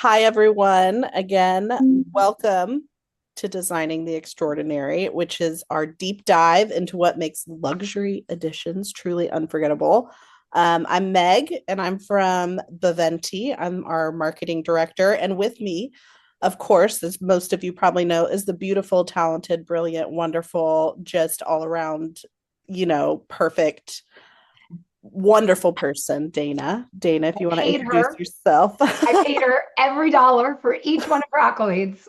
Hi, everyone. Again, welcome to Designing the Extraordinary, which is our deep dive into what makes luxury editions truly unforgettable. I'm Meg, and I'm from Beventi. I'm our marketing director. And with me, of course, as most of you probably know, is the beautiful, talented, brilliant, wonderful, just all around, perfect, wonderful person, Dana. Dana, if you want to Paid introduce her. yourself. I paid her every dollar for each one of her accolades.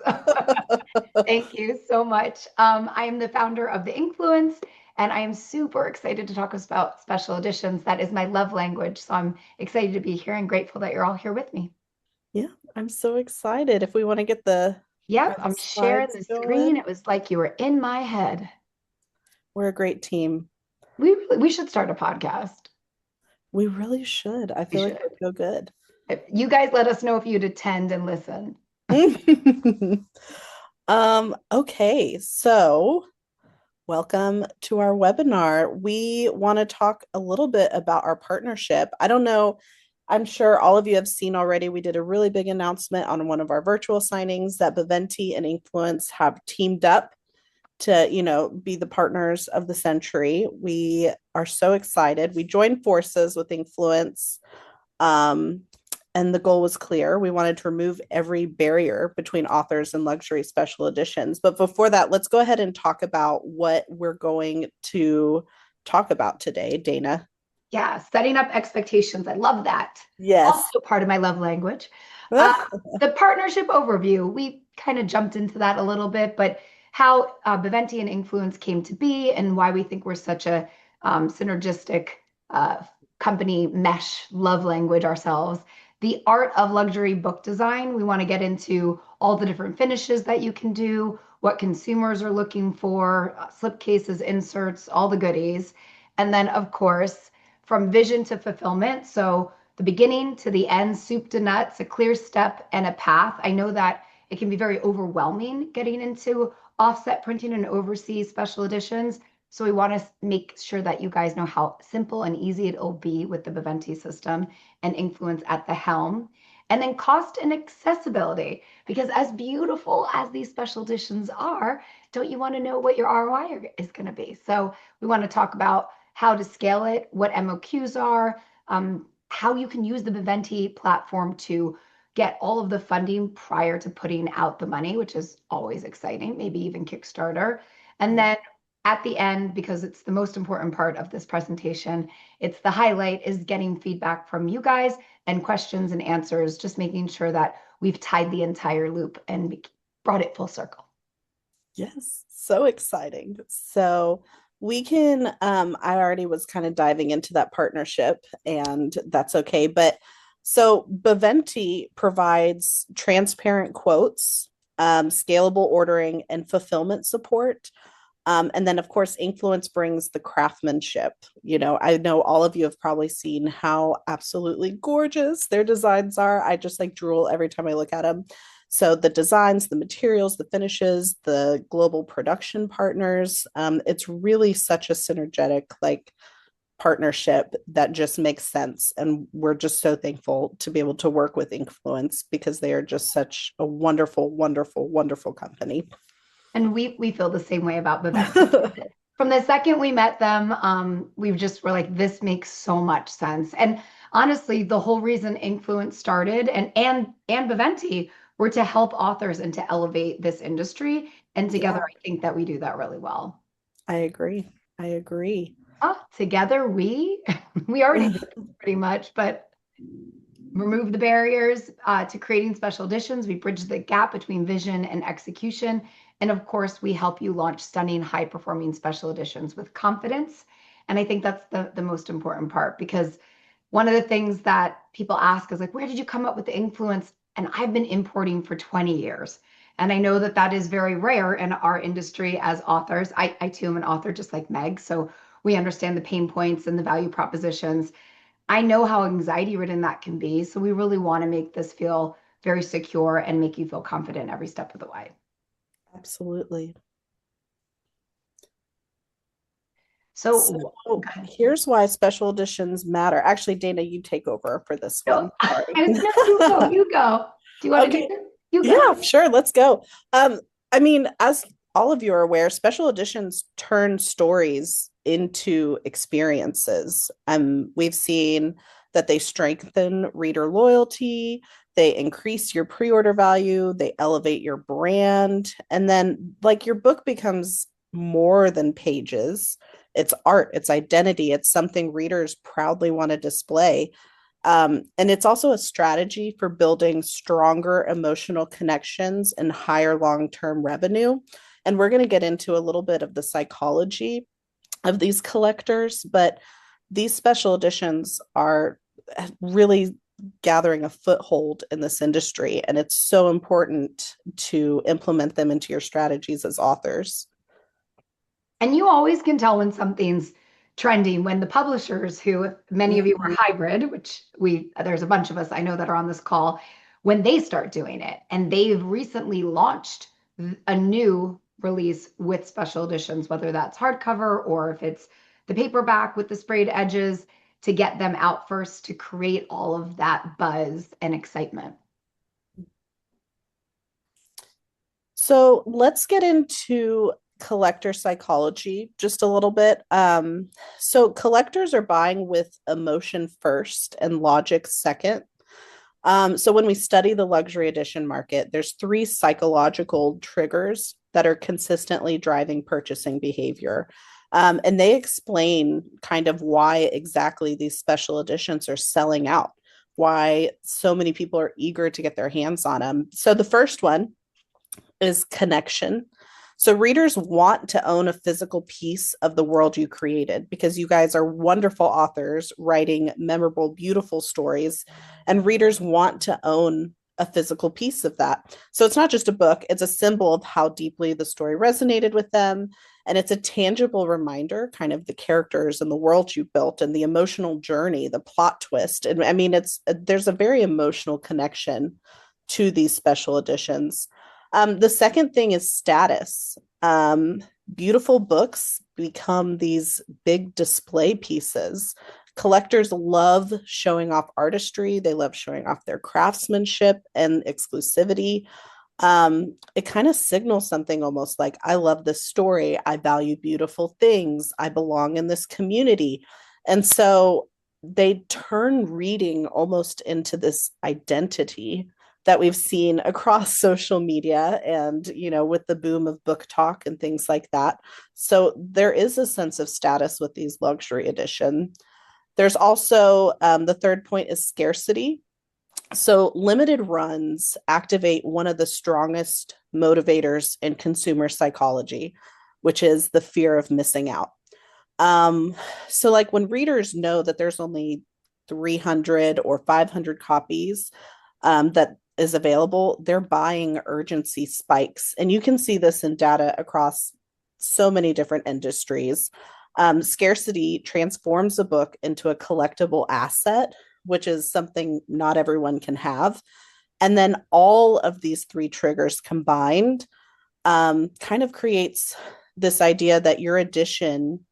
Thank you so much. I am the founder of the INKfluence, and I am super excited to talk about special editions. That is my love language. So I'm excited to be here and grateful that you're all here with me. Yeah, I'm so excited. If we want to get the Yep, are the I'm sharing slides the screen. going, It was like you were in my head. we're a great team. We should start a podcast. We really should. I We feel like should. it would go good. You guys let us know if you'd attend and listen. Okay, so welcome to our webinar. We want to talk a little bit about our partnership. I don't know, I'm sure all of you have seen already. We did a really big announcement on one of our virtual signings that Beventi and INKfluence have teamed up to, be the partners of the century. We are so excited. We joined forces with INKfluence. Um, and the goal was clear. We wanted to remove every barrier between authors and luxury special editions. But before that, let's go ahead and talk about what we're going to talk about today, Dana. Yeah, setting up expectations. I love that. Yes. Also part of my love language. Uh, the partnership overview, we kind of jumped into that a little bit, but how Beventi and INKfluence came to be and why we think we're such a synergistic uh, company mesh love language ourselves. The art of luxury book design, we want to get into all the different finishes that you can do, what consumers are looking for, slipcases, inserts, all the goodies. And then, of course, from vision to fulfillment. So the beginning to the end, soup to nuts, a clear step and a path. I know that it can be very overwhelming getting into offset printing and overseas special editions. So we want to make sure that you guys know how simple and easy it'll be with the Beventi system and INKfluence at the helm. And then cost and accessibility, because as beautiful as these special editions are, don't you want to know what your ROI is going to be? So we want to talk about how to scale it, what MOQs are, how you can use the Beventi platform to get all of the funding prior to putting out the money, which is always exciting, maybe even Kickstarter. And then at the end, because it's the most important part of this presentation, it's the highlight is getting feedback from you guys and questions and answers, just making sure that we've tied the entire loop and brought it full circle. Yes, so exciting. So we can, I already was kind of diving into that partnership, and that's okay. But so Beventi provides transparent quotes, scalable ordering, and fulfillment support. And then, of course, INKfluence brings the craftsmanship. I know all of you have probably seen how absolutely gorgeous their designs are. I just like drool every time I look at them. So the designs, the materials, the finishes, the global production partners, it's really such a synergetic partnership that just makes sense. And we're just so thankful to be able to work with INKfluence because they are just such a wonderful, wonderful, wonderful company. And we feel the same way about Viventi. From the second we met them, we just were like, this makes so much sense. And honestly, the whole reason INKfluence started and Viventi were to help authors and to elevate this industry. And together, Yeah, I think that we do that really well. I agree. I agree. Together, we we already do pretty much, but remove the barriers to creating special editions. We bridge the gap between vision and execution. And of course, we help you launch stunning, high performing special editions with confidence. And I think that's the most important part because one of the things that people ask is like, where did you come up with the INKfluence? And I've been importing for 20 years. And I know that that is very rare in our industry as authors. I too am an author just like Meg. So we understand the pain points and the value propositions. I know how anxiety ridden that can be. So we really want to make this feel very secure and make you feel confident every step of the way. Absolutely. So So, here's why special editions matter. Actually, Dana, you take over for this no, one. Sorry. no, you go, you go. Do you want to do Okay. this? You go. Yeah, sure. Let's go. Um, I mean, as all of you are aware, special editions turn stories into experiences. We've seen that they strengthen reader loyalty, they increase your pre-order value, they elevate your brand, and then like your book becomes more than pages. It's art, it's identity, it's something readers proudly want to display. And it's also a strategy for building stronger emotional connections and higher long term revenue. And we're going to get into a little bit of the psychology of these collectors, but these special editions are really gathering a foothold in this industry. And it's so important to implement them into your strategies as authors. And you always can tell when something's trending when the publishers, who many of you are Mhm. hybrid, which there's a bunch of us I know that are on this call, when they start doing it. And they've recently launched a new release with special editions, whether that's hardcover or if it's the paperback with the sprayed edges, to get them out first to create all of that buzz and excitement. So let's get into collector psychology just a little bit. So collectors are buying with emotion first and logic second. So when we study the luxury edition market, there's three psychological triggers that are consistently driving purchasing behavior. And they explain kind of why exactly these special editions are selling out, why so many people are eager to get their hands on them. So the first one is connection. So readers want to own a physical piece of the world you created because you guys are wonderful authors writing memorable, beautiful stories, and readers want to own a physical piece of that. So it's not just a book, it's a symbol of how deeply the story resonated with them. And it's a tangible reminder, kind of the characters and the world you built and the emotional journey, the plot twist. And I mean, there's a very emotional connection to these special editions. The second thing is status. Beautiful books become these big display pieces. Collectors love showing off artistry, they love showing off their craftsmanship and exclusivity. It kind of signals something almost like, I love this story, I value beautiful things, I belong in this community. And so they turn reading almost into this identity that we've seen across social media and with the boom of book talk and things like that. So there is a sense of status with these luxury edition. There's also the third point is scarcity. So limited runs activate one of the strongest motivators in consumer psychology, which is the fear of missing out. um, so like when readers know that there's only 300 or 500 copies that is available, they're buying. Urgency spikes. And you can see this in data across so many different industries. Scarcity transforms a book into a collectible asset, which is something not everyone can have. And then all of these three triggers combined kind of creates this idea that your edition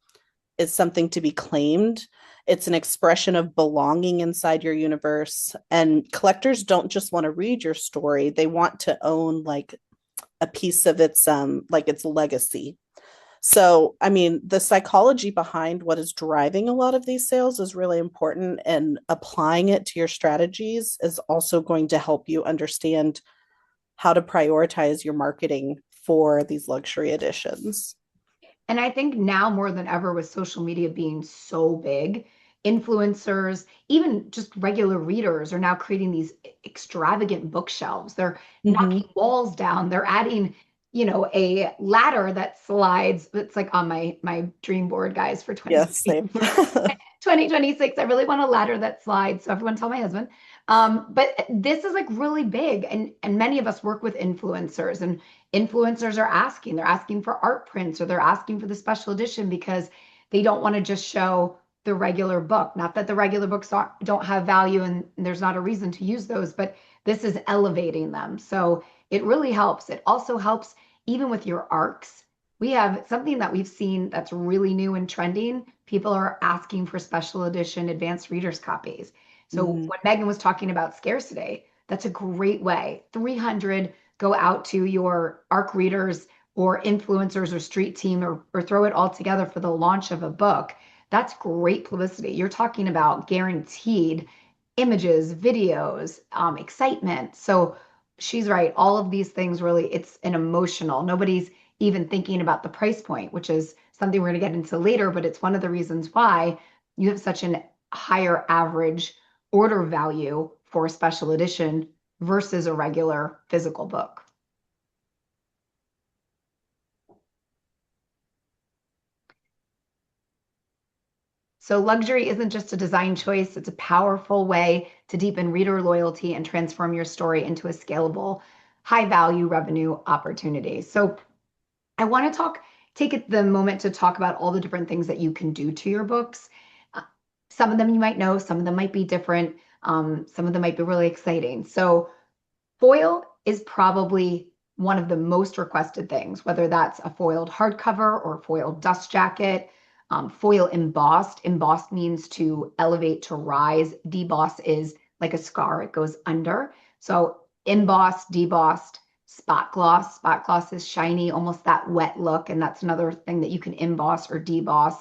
is something to be claimed. It's an expression of belonging inside your universe. And collectors don't just want to read your story, they want to own like a piece of its like its legacy. So, I mean, the psychology behind what is driving a lot of these sales is really important, and applying it to your strategies is also going to help you understand how to prioritize your marketing for these luxury editions. And I think now more than ever, with social media being so big, influencers, even just regular readers, are now creating these extravagant bookshelves. They're Mm-hmm. knocking walls down. They're adding, a ladder that slides. It's like on my dream board, guys, for Yes, 2020 same. 2026. I really want a ladder that slides. So everyone tell my husband. But this is like really big. And many of us work with influencers, and influencers are asking. They're asking for art prints, or they're asking for the special edition because they don't want to just show the regular book. Not that the regular books don't have value and there's not a reason to use those, but this is elevating them. So it really helps. It also helps even with your arcs. We have something that we've seen that's really new and trending. People are asking for special edition advanced readers copies. So Mm-hmm. when Megan was talking about scarcity, That's a great way. 300 go out to your ARC readers or influencers or street team or throw it all together for the launch of a book. That's great publicity. You're talking about guaranteed images, videos, excitement. So she's right. All of these things really, it's an emotional. Nobody's even thinking about the price point, which is something we're going to get into later, but it's one of the reasons why you have such an higher average order value for a special edition versus a regular physical book. So luxury isn't just a design choice, it's a powerful way to deepen reader loyalty and transform your story into a scalable, high value revenue opportunity. So I want to take the moment to talk about all the different things that you can do to your books. Uh, Some of them you might know, some of them might be different, some of them might be really exciting. So foil is probably one of the most requested things, whether that's a foiled hardcover or foiled dust jacket. Foil embossed. Embossed means to elevate, to rise. Deboss is like a scar, it goes under. So embossed, debossed, spot gloss. Spot gloss is shiny, almost that wet look. And that's another thing that you can emboss or deboss.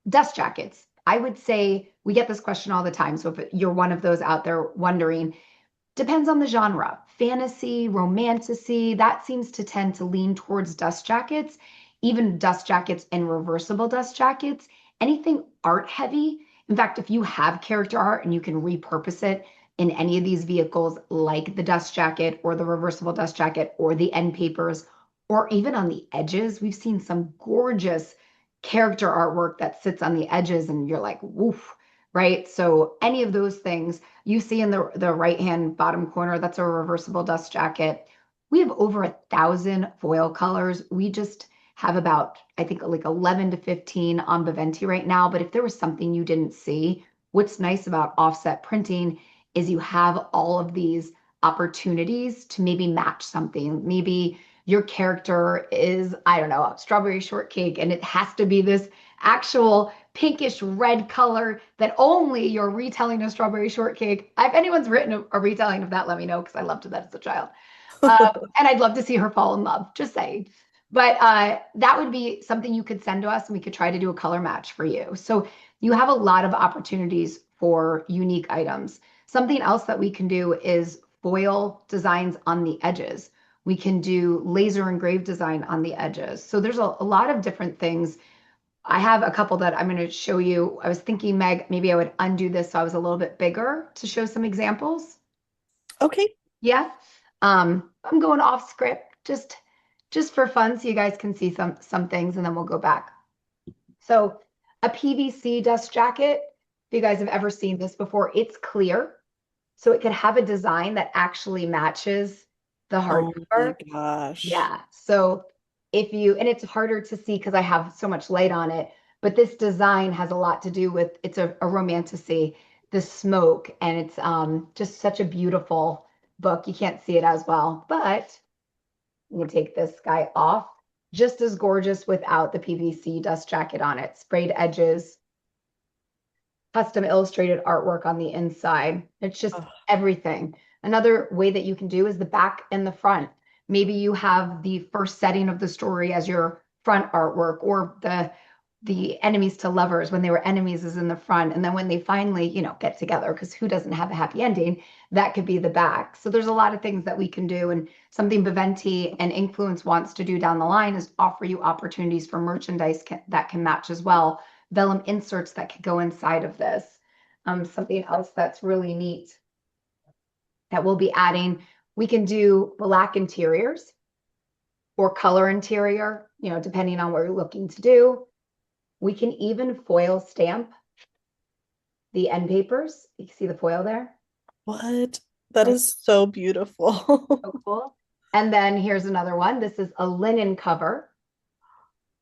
Dust jackets. I would say we get this question all the time. So if you're one of those out there wondering, depends on the genre. Fantasy, romantasy, that seems to tend to lean towards dust jackets, even dust jackets and reversible dust jackets. Anything art heavy. In fact, if you have character art and you can repurpose it in any of these vehicles, like the dust jacket or the reversible dust jacket or the end papers, or even on the edges, we've seen some gorgeous character artwork that sits on the edges and you're like, woof, right? So any of those things you see in the right hand bottom corner, that's a reversible dust jacket. We have over 1,000 foil colors. We just have about, I think, like 11 to 15 on Beventi right now. But if there was something you didn't see, what's nice about offset printing is you have all of these opportunities to maybe match something. Maybe your character is, I don't know, strawberry shortcake, and it has to be this actual pinkish red color that only your retelling of strawberry shortcake. If anyone's written a retelling of that, let me know because I loved that as a child. And I'd love to see her fall in love, just saying. But that would be something you could send to us and we could try to do a color match for you. So you have a lot of opportunities for unique items. Something else that we can do is foil designs on the edges. We can do laser engraved design on the edges. So there's a lot of different things. I have a couple that I'm going to show you. I was thinking, Meg, maybe I would undo this so I was a little bit bigger to show some examples. Okay. Yeah. I'm going off script just for fun so you guys can see some things and then we'll go back. So a PVC dust jacket, if you guys have ever seen this before, it's clear. So it could have a design that actually matches the Oh my hardcover. gosh. Yeah. So and it's harder to see because I have so much light on it, but this design has a lot to do with, it's a romantasy, the smoke, and it's just such a beautiful book. You can't see it as well, but I'm gonna take this guy off. Just as gorgeous without the PVC dust jacket on it. Sprayed edges, custom illustrated artwork on the inside. It's just Oh, everything. Another way that you can do is the back and the front. Maybe you have the first setting of the story as your front artwork, or the enemies to lovers when they were enemies is in the front, and then when they finally, get together, because who doesn't have a happy ending, that could be the back. So there's a lot of things that we can do, and something Beventi and Influence wants to do down the line is offer you opportunities for merchandise that can match as well, vellum inserts that could go inside of this. Something else that's really neat that we'll be adding, we can do black interiors or color interior, depending on what you're looking to do. We can even foil stamp the end papers. You can see the foil there, what? That right? is so beautiful. So cool. And then here's another one. This is a linen cover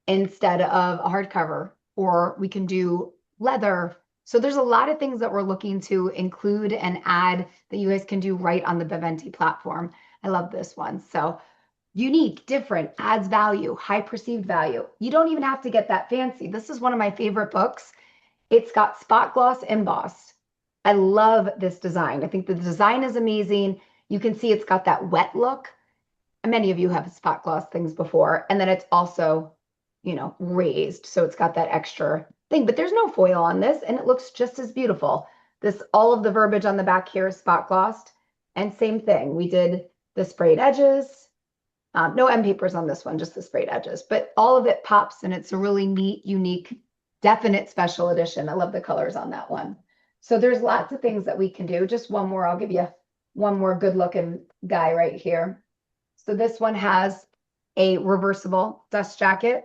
instead of a hardcover, or we can do leather. So there's a lot of things that we're looking to include and add that you guys can do right on the Beventi platform. I love this one. So unique, different, adds value, high perceived value. You don't even have to get that fancy. This is one of my favorite books. It's got spot gloss embossed. I love this design. I think the design is amazing. You can see it's got that wet look. Many of you have spot gloss things before, and then it's also, raised. So it's got that extra thing, but there's no foil on this, and it looks just as beautiful. All of the verbiage on the back here is spot glossed, and same thing. We did the sprayed edges. No end papers on this one, just the sprayed edges, but all of it pops, and it's a really neat, unique, definite special edition. I love the colors on that one. So there's lots of things that we can do. Just one more, I'll give you one more good looking guy right here. So this one has a reversible dust jacket.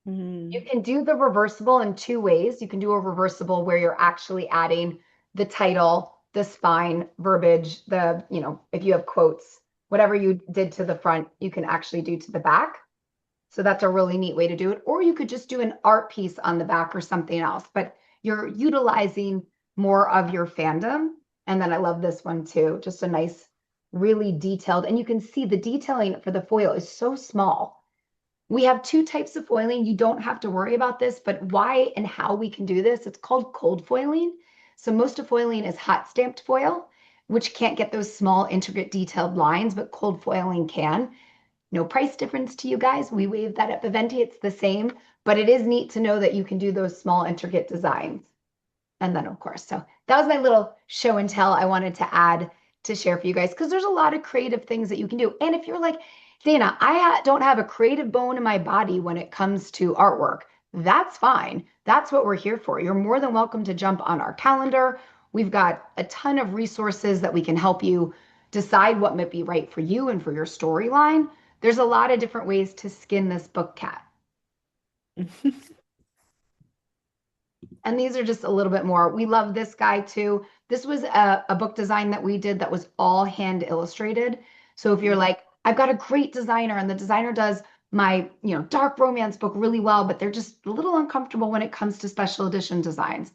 You can do the reversible in two ways. You can do a reversible where you're actually adding the title, the spine, verbiage, if you have quotes, whatever you did to the front, you can actually do to the back. So that's a really neat way to do it. Or you could just do an art piece on the back or something else, but you're utilizing more of your fandom. And then I love this one too, just a nice, really detailed, and you can see the detailing for the foil is so small. We have two types of foiling. You don't have to worry about this, but why and how we can do this, it's called cold foiling. So most of foiling is hot stamped foil, which can't get those small, intricate, detailed lines, but cold foiling can. No price difference to you guys. We waive that at Beventi. It's the same, but it is neat to know that you can do those small, intricate designs. And then, of course, so that was my little show and tell I wanted to add to share for you guys because there's a lot of creative things that you can do. And if you're like, Dana, don't have a creative bone in my body when it comes to artwork, that's fine. That's what we're here for. You're more than welcome to jump on our calendar. We've got a ton of resources that we can help you decide what might be right for you and for your storyline. There's a lot of different ways to skin this book cat. And these are just a little bit more. We love this guy too. This was a book design that we did that was all hand illustrated. So if you're like, I've got a great designer and the designer does my, dark romance book really well, but they're just a little uncomfortable when it comes to special edition designs.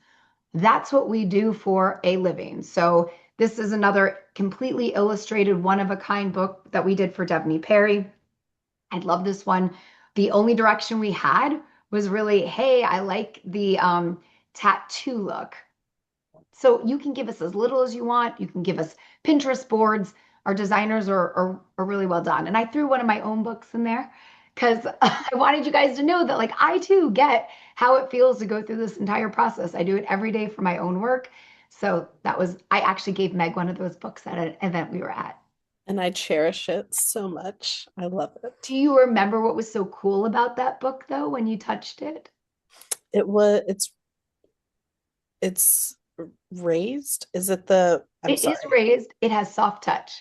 That's what we do for a living. So this is another completely illustrated, one of a kind book that we did for Devney Perry. I love this one. The only direction we had was really, hey, I like the tattoo look. So you can give us as little as you want. You can give us Pinterest boards. Our designers are really well done. And I threw one of my own books in there because I wanted you guys to know that like I too get how it feels to go through this entire process. I do it every day for my own work. So I actually gave Meg one of those books at an event we were at. And I cherish it so much. I love it. Do you remember what was so cool about that book though when you touched it? It's raised. Is it the I'm It is sorry, raised. It has soft touch.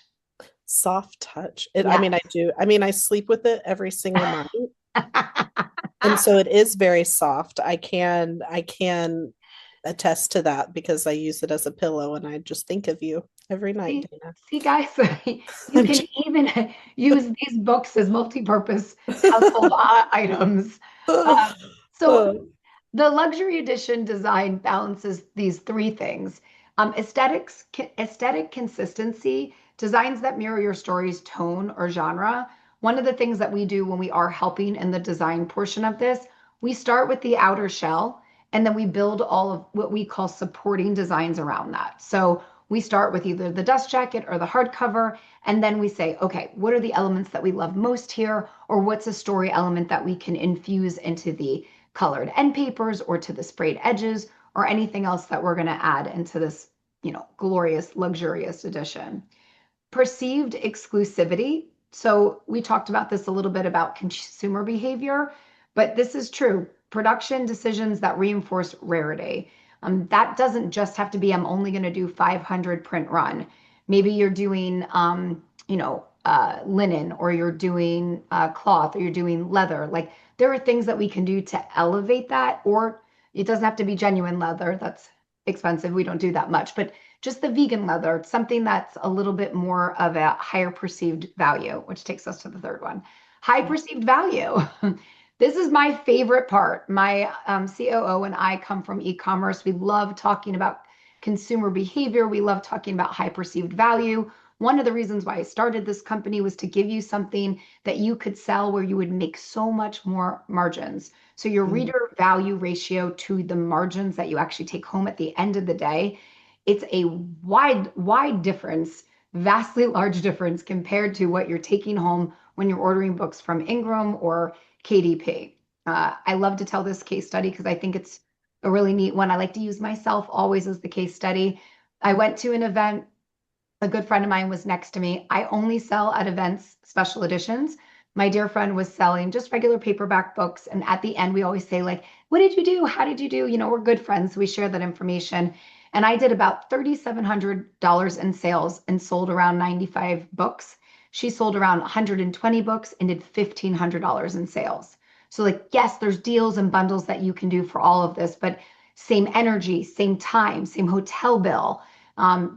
soft touch? I Yeah. mean, I do. I mean, I sleep with it every single night. And so it is very soft. I can attest to that because I use it as a pillow and I just think of you every night, See, Dana. see, guys, you I'm can just- even use these books as multi-purpose household items. Uh, so Oh. the luxury edition design balances these three things. Aesthetic consistency, designs that mirror your story's tone or genre. One of the things that we do when we are helping in the design portion of this, we start with the outer shell and then we build all of what we call supporting designs around that. So we start with either the dust jacket or the hardcover, and then we say, okay, what are the elements that we love most here? Or what's a story element that we can infuse into the colored end papers or to the sprayed edges or anything else that we're going to add into this, glorious, luxurious edition. Perceived exclusivity. So we talked about this a little bit about consumer behavior, but this is true. Production decisions that reinforce rarity. That doesn't just have to be, I'm only going to do 500 print run. Maybe you're doing, linen, or you're doing cloth, or you're doing leather. Like there are things that we can do to elevate that, or it doesn't have to be genuine leather. That's expensive. We don't do that much, but just the vegan leather, something that's a little bit more of a higher perceived value, which takes us to the third one. High perceived value. This is my favorite part. My COO and I come from e-commerce. We love talking about consumer behavior. We love talking about high perceived value. One of the reasons why I started this company was to give you something that you could sell where you would make so much more margins. So your Mm. reader value ratio to the margins that you actually take home at the end of the day it's a wide difference, vastly large difference compared to what you're taking home when you're ordering books from Ingram or KDP. I love to tell this case study because I think it's a really neat one. I like to use myself always as the case study. I went to an event. A good friend of mine was next to me. I only sell at events special editions. My dear friend was selling just regular paperback books. And at the end, we always say, like, what did you do? How did you do? You know, we're good friends. So we share that information. And I did about $3,700 in sales and sold around 95 books. She sold around 120 books and did $1,500 in sales. So, like, yes, there's deals and bundles that you can do for all of this, but same energy, same time, same hotel bill,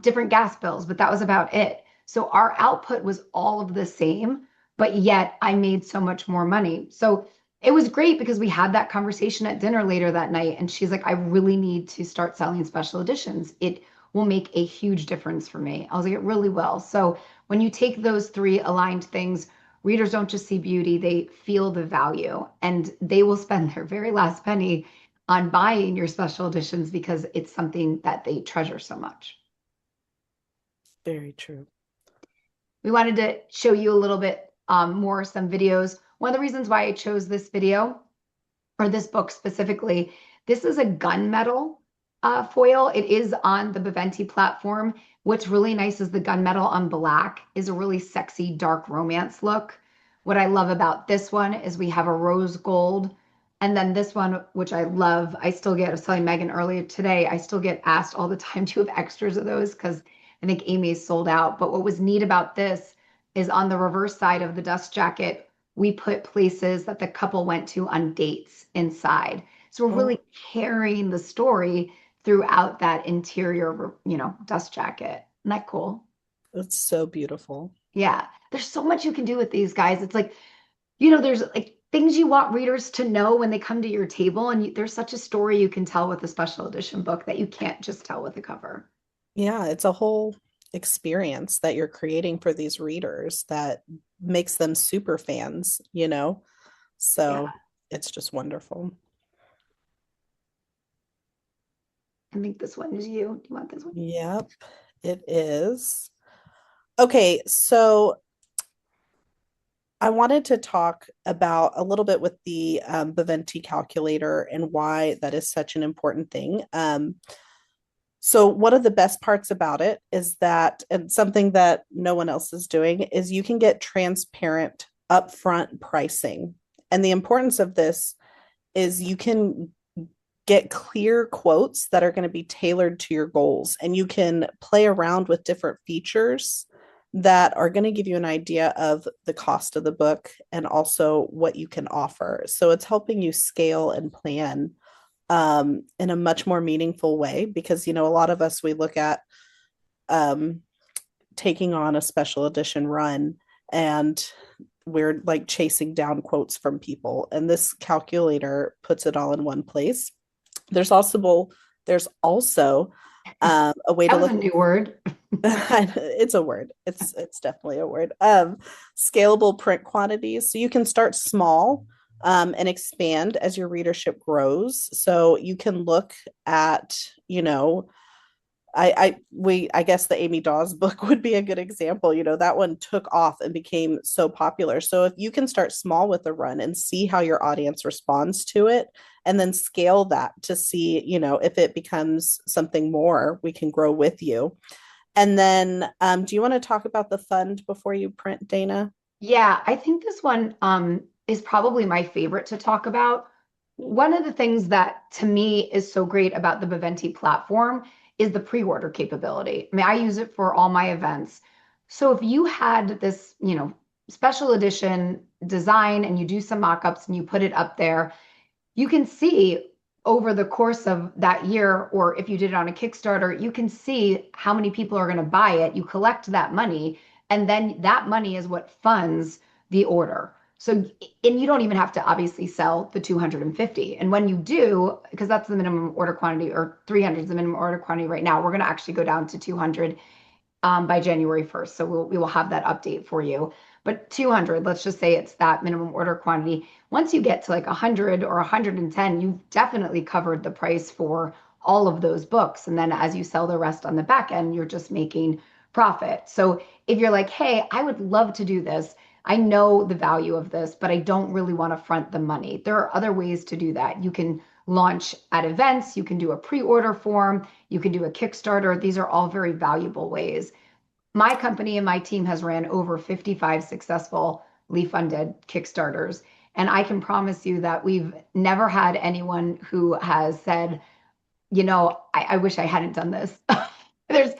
different gas bills, but that was about it. So our output was all of the same, but yet I made so much more money. So it was great because we had that conversation at dinner later that night. And she's like, I really need to start selling special editions. It will make a huge difference for me. I was like, it really will. So when you take those three aligned things, readers don't just see beauty, they feel the value and they will spend their very last penny on buying your special editions because it's something that they treasure so much. Very true. We wanted to show you a little bit more some videos. One of the reasons why I chose this video or this book specifically, this is a gunmetal foil. It is on the Beventi platform. What's really nice is the gunmetal on black is a really sexy dark romance look. What I love about this one is we have a rose gold. And then this one, which I love, I was telling Megan earlier today, I still get asked all the time to have extras of those because I think Amy's sold out. But what was neat about this is on the reverse side of the dust jacket, we put places that the couple went to on dates inside. So we're Oh, really carrying the story throughout that interior, dust jacket. Isn't that cool? that's so beautiful. Yeah. There's so much you can do with these guys. It's like, there's like things you want readers to know when they come to your table, and there's such a story you can tell with a special edition book that you can't just tell with a cover. Yeah, it's a whole experience that you're creating for these readers that makes them super fans, you know? Yeah. So it's just wonderful. I think this one is you. Do you want this one? Yep, it is. Okay, so I wanted to talk about a little bit with the Beventi calculator and why that is such an important thing. So one of the best parts about it is that, and something that no one else is doing, is you can get transparent upfront pricing. And the importance of this is you can get clear quotes that are going to be tailored to your goals, and you can play around with different features that are going to give you an idea of the cost of the book and also what you can offer. So it's helping you scale and plan in a much more meaningful way because, a lot of us, we look at um, taking on a special edition run and we're like chasing down quotes from people. And this calculator puts it all in one place. There's also a way to That was a look. new word. It's a word. It's definitely a word. Scalable print quantities. So you can start small and expand as your readership grows. So you can look at, I guess the Amy Dawes book would be a good example. That one took off and became so popular. So if you can start small with a run and see how your audience responds to it, and then scale that to see, if it becomes something more, we can grow with you. And then, do you want to talk about the fund before you print, Dana? Yeah, I think this one is probably my favorite to talk about. One of the things that to me is so great about the Beventi platform is the pre-order capability. I mean, I use it for all my events. So if you had this, special edition design and you do some mock-ups and you put it up there, you can see over the course of that year, or if you did it on a Kickstarter, you can see how many people are going to buy it. You collect that money, and then that money is what funds the order. So, and you don't even have to obviously sell the 250. And when you do, because that's the minimum order quantity, or 300 is the minimum order quantity right now, we're going to actually go down to 200 by January 1st. So we will have that update for you. But 200, let's just say it's that minimum order quantity. Once you get to like 100 or 110, you've definitely covered the price for all of those books. And then as you sell the rest on the back end, you're just making profit. So if you're like, hey, I would love to do this. I know the value of this, but I don't really want to front the money. There are other ways to do that. You can launch at events, you can do a pre-order form, you can do a Kickstarter. These are all very valuable ways. My company and my team has ran over 55 successfully funded Kickstarters. And I can promise you that we've never had anyone who has said, I wish I hadn't done this. There's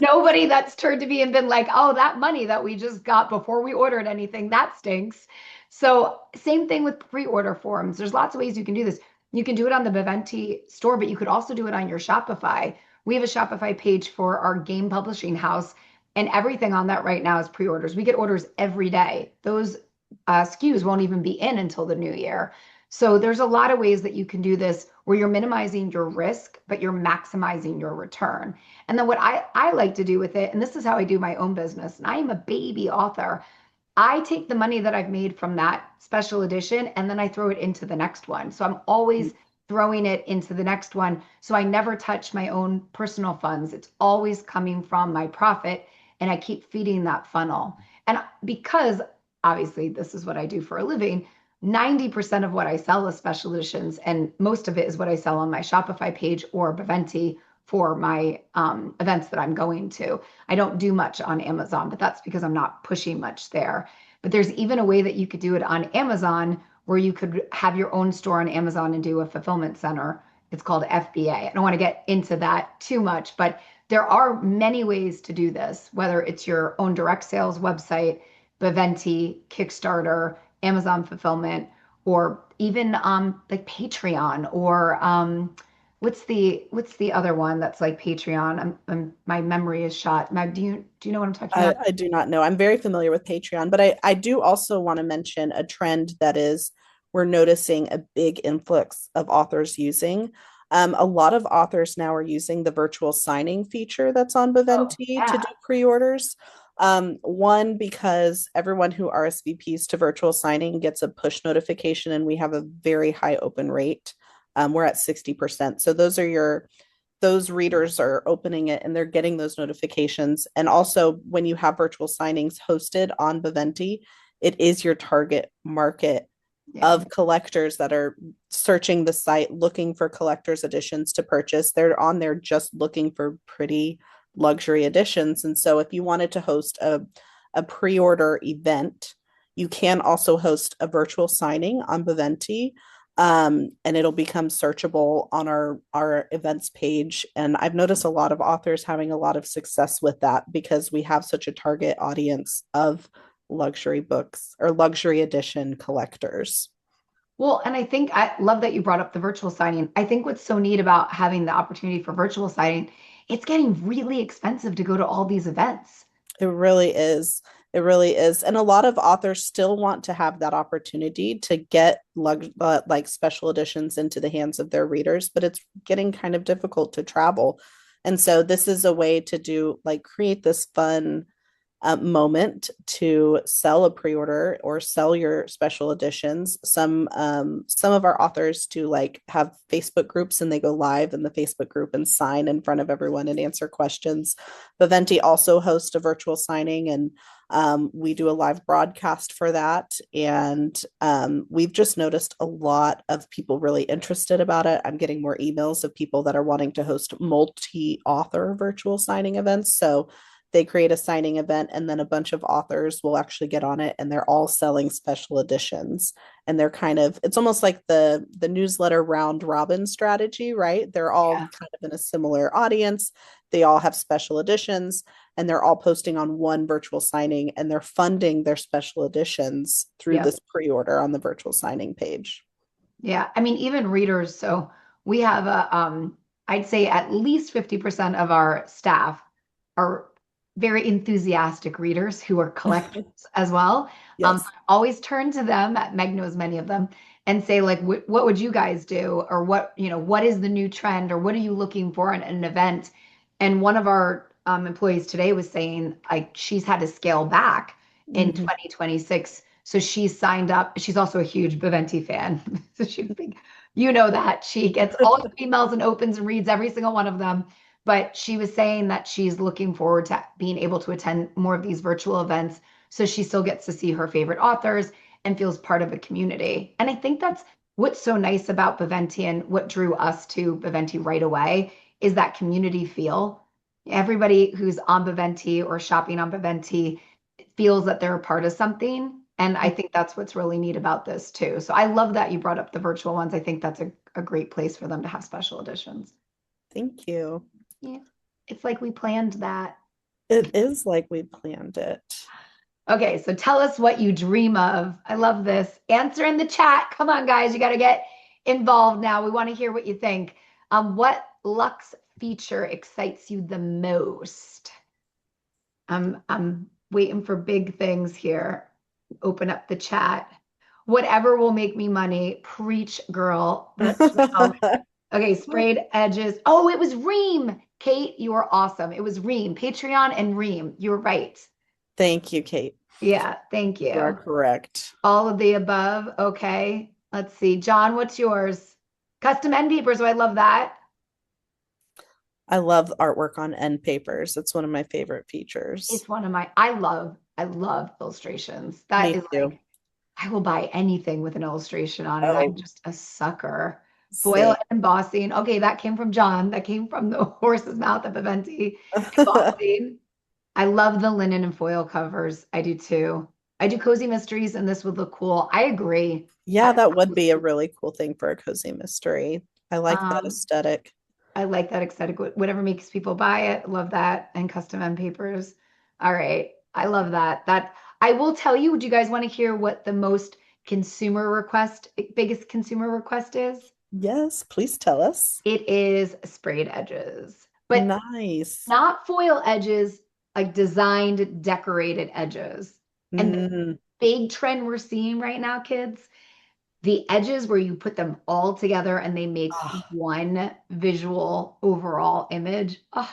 nobody that's turned to me and been like, oh, that money that we just got before we ordered anything, that stinks. So, same thing with pre order forms. There's lots of ways you can do this. You can do it on the Beventi store, but you could also do it on your Shopify. We have a Shopify page for our game publishing house, and everything on that right now is pre orders. We get orders every day. Those SKUs won't even be in until the new year. So there's a lot of ways that you can do this where you're minimizing your risk, but you're maximizing your return. And then what I like to do with it, and this is how I do my own business, and I am a baby author. I take the money that I've made from that special edition and then I throw it into the next one. So I'm always throwing it into the next one. So I never touch my own personal funds. It's always coming from my profit and I keep feeding that funnel. And because obviously this is what I do for a living, 90% of what I sell is special editions, and most of it is what I sell on my Shopify page or Beventi for my events that I'm going to. I don't do much on Amazon, but that's because I'm not pushing much there. But there's even a way that you could do it on Amazon where you could have your own store on Amazon and do a fulfillment center. It's called FBA. I don't want to get into that too much, but there are many ways to do this, whether it's your own direct sales website, Beventi, Kickstarter, Amazon fulfillment, or even like Patreon or what's the other one that's like Patreon? My memory is shot. Do you know what I'm talking about? I do not know. I'm very familiar with Patreon, but I do also want to mention a trend that is we're noticing a big influx of authors using. A lot of authors now are using the virtual signing feature that's on Oh, Beventi to yeah. do pre-orders. One, because everyone who RSVPs to virtual signing gets a push notification, and we have a very high open rate. We're at 60%. So those readers are opening it and they're getting those notifications. And also, when you have virtual signings hosted on Beventi, it is your target market Yeah. of collectors that are searching the site looking for collector's editions to purchase. They're on there just looking for pretty luxury editions. And so, if you wanted to host a pre order event, you can also host a virtual signing on Beventi, and it'll become searchable on our events page. And I've noticed a lot of authors having a lot of success with that because we have such a target audience of luxury books or luxury edition collectors. Well, and I think I love that you brought up the virtual signing. I think what's so neat about having the opportunity for virtual signing, it's getting really expensive to go to all these events. It really is. It really is. And a lot of authors still want to have that opportunity to get like special editions into the hands of their readers, but it's getting kind of difficult to travel. And so this is a way to do like create this fun moment to sell a pre-order or sell your special editions. Some of our authors do like have Facebook groups and they go live in the Facebook group and sign in front of everyone and answer questions. Viventi also hosts a virtual signing, and we do a live broadcast for that. And we've just noticed a lot of people really interested about it. I'm getting more emails of people that are wanting to host multi-author virtual signing events. So they create a signing event and then a bunch of authors will actually get on it and they're all selling special editions, and they're kind of, it's almost like the newsletter round robin strategy, right? They're all Yeah. kind of in a similar audience, they all have special editions, and they're all posting on one virtual signing, and they're funding their special editions through Yeah. this pre-order on the virtual signing page. Yeah. I mean, even readers. So we have I'd say at least 50% of our staff are very enthusiastic readers who are collectors as well. Yes. Always turn to them, Meg knows many of them, and say like, what would you guys do? Or what is the new trend? Or what are you looking for in an event? And one of our employees today was saying like she's had to scale back in Mm-hmm. 2026 So she signed up. She's also a huge Beventi fan. So she's big, you know that. She gets all the emails and opens and reads every single one of them. But she was saying that she's looking forward to being able to attend more of these virtual events so she still gets to see her favorite authors and feels part of a community. And I think that's what's so nice about Beventi and what drew us to Beventi right away is that community feel. Everybody who's on Beventi or shopping on Beventi feels that they're a part of something. And I think that's what's really neat about this too. So I love that you brought up the virtual ones. I think that's a great place for them to have special editions. Thank you. Yeah. It's like we planned that. It is like we planned it. Okay, so tell us what you dream of. I love this. Answer in the chat. Come on, guys, you got to get involved now. We want to hear what you think. What Luxe feature excites you the most? I'm waiting for big things here. Open up the chat. Whatever will make me money. Preach, girl. Let's know. Okay, sprayed edges. Oh, it was Ream. Kate, you are awesome. It was Ream, Patreon and Ream. You were right. Thank you, Kate. Yeah, thank You are you. correct. All of the above. Okay. Let's see. John, what's yours? Custom end papers. Oh, I love that. I love artwork on end papers. It's one of my favorite features. It's one of my, I love illustrations. That Me is too. like, I will buy anything with an illustration on it. I'm Oh, just a sucker. Foil same. embossing. Okay, that came from John. That came from the horse's mouth of Beventi. Embossing. I love the linen and foil covers. I do too. I do cozy mysteries, and this would look cool. I agree. Yeah, that would be a really cool thing for a cozy mystery. I like that Um, aesthetic. I like that aesthetic. Whatever makes people buy it. Love that. And custom end papers. All right. I love that. That I will tell you, do you guys want to hear what the most biggest consumer request is? Yes, please tell us. It is sprayed edges, but Nice. not foil edges, like designed, decorated edges. And the Mm, big trend we're seeing right now, kids, the edges where you put them all together and they make oh, one visual overall image. Oh,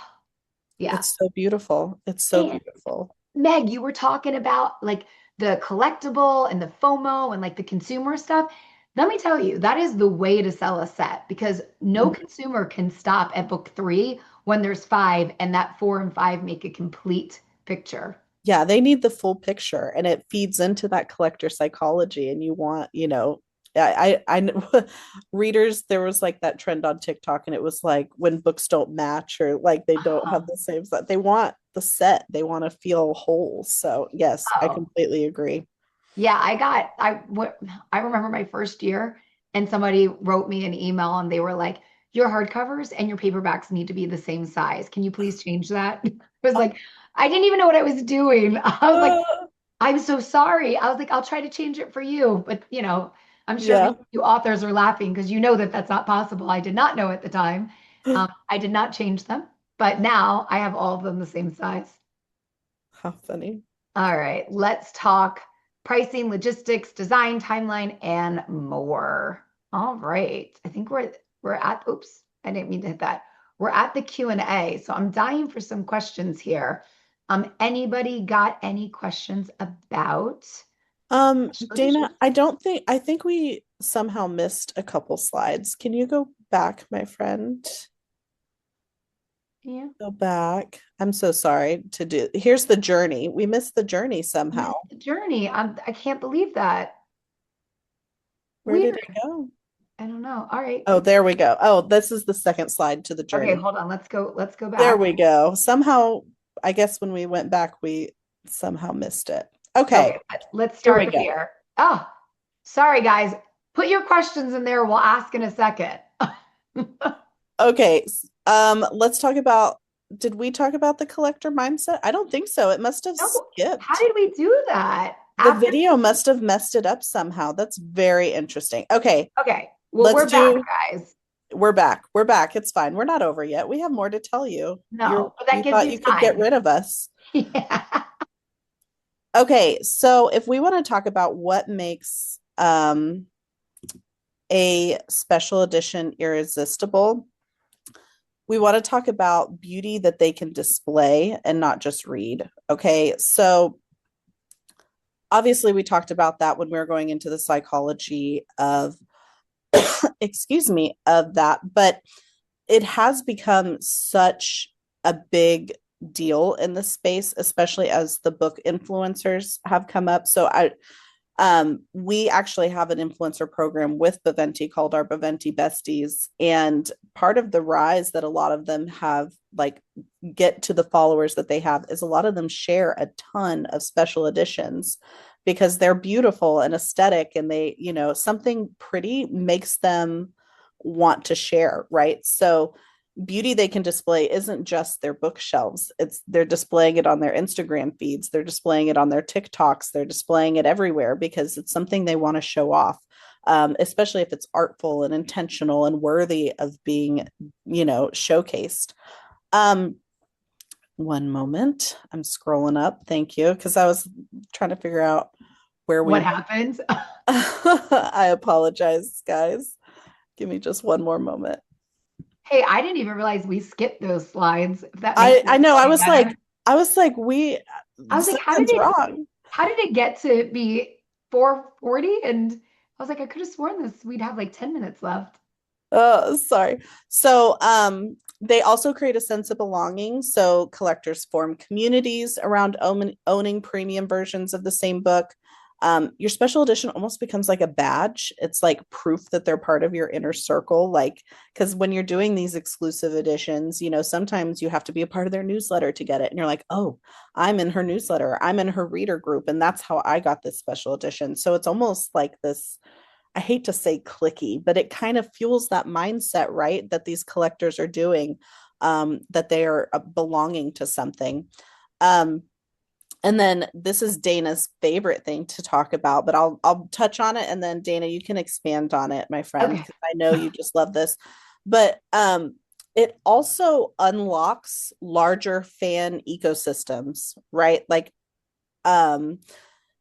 yeah. it's so beautiful. It's so And beautiful. Meg, you were talking about like the collectible and the FOMO and like the consumer stuff. Let me tell you, that is the way to sell a set because no Mhm. consumer can stop at book three when there's five and that four and five make a complete picture. Yeah, they need the full picture and it feeds into that collector psychology and you want, readers, there was like that trend on TikTok and it was like when books don't match or like they don't have Oh, the same set. They want the set. They want to feel whole. So, yes, I oh. completely agree. Yeah, I remember my first year and somebody wrote me an email and they were like, your hardcovers and your paperbacks need to be the same size. Can you please change that? I was like, I didn't even know what I was doing. I was like, I'm so sorry. I was like, I'll try to change it for you. But, I'm sure Yeah. you authors are laughing because you know that that's not possible. I did not know at the time. I did not change them, but now I have all of them the same size. How funny. All right, let's talk pricing, logistics, design, timeline, and more. All right. I think we're at oops, I didn't mean to hit that. We're at the Q&A. So I'm dying for some questions here. Anybody got any questions about special editions? Dana, I think we somehow missed a couple slides. Can you go back, my friend? Yeah. Go back. I'm so sorry to do. Here's the journey. We missed the journey somehow. Missed the journey. I can't believe that. Where did Weird. it go? I don't know. All right. Oh, there we go. Oh, this is the second slide to the Okay, journey. hold on. Let's go There back. we go. Somehow, I guess when we went back, we somehow missed it. Okay, Okay, let's here we start go. here. Oh, sorry, guys. Put your questions in there. We'll ask in a second. Okay, let's talk about, did we talk about the collector mindset? I don't think so. It must have No, how skipped. did we do that? The After, video must have messed it up somehow. That's very interesting. Okay, okay. Well, let's we're back, do, guys. we're back. We're back. It's fine. We're not over yet. We have more to tell you. No, but that You gives thought you you could get time. rid of us. Yeah. Okay, so if we want to talk about what makes a special edition irresistible, we want to talk about beauty that they can display and not just read. Okay, so obviously we talked about that when we were going into the psychology of excuse me, of that, but it has become such a big deal in the space, especially as the book influencers have come up. So we actually have an influencer program with Beventi called our Beventi Besties. And part of the rise that a lot of them have, like, get to the followers that they have is a lot of them share a ton of special editions because they're beautiful and aesthetic and they, something pretty makes them want to share, right? So beauty they can display isn't just their bookshelves. It's they're displaying it on their Instagram feeds, they're displaying it on their TikToks, they're displaying it everywhere because it's something they want to show off. Especially if it's artful and intentional and worthy of being, showcased. Um, one moment, I'm scrolling up. Thank you, because I was trying to figure out where What we. happens? I apologize, guys. Give me just one more moment. Hey, I didn't even realize we skipped those slides, if that makes I it know. any better. I was like, we I was like, something's wrong. how did it get to be 4:40? And I was like, I could have sworn this we'd have like 10 minutes left. Oh, sorry. So, they also create a sense of belonging. So collectors form communities around owning premium versions of the same book. Your special edition almost becomes like a badge. It's like proof that they're part of your inner circle. Like, because when you're doing these exclusive editions, sometimes you have to be a part of their newsletter to get it. And you're like, oh, I'm in her newsletter, I'm in her reader group. And that's how I got this special edition. So it's almost like this, I hate to say clicky, but it kind of fuels that mindset, right? That these collectors are doing, that they are belonging to something. Um, and then this is Dana's favorite thing to talk about, but I'll touch on it, and then Dana, you can expand on it, my friend, Okay. because I know you just love this. But it also unlocks larger fan ecosystems, right? Like, um,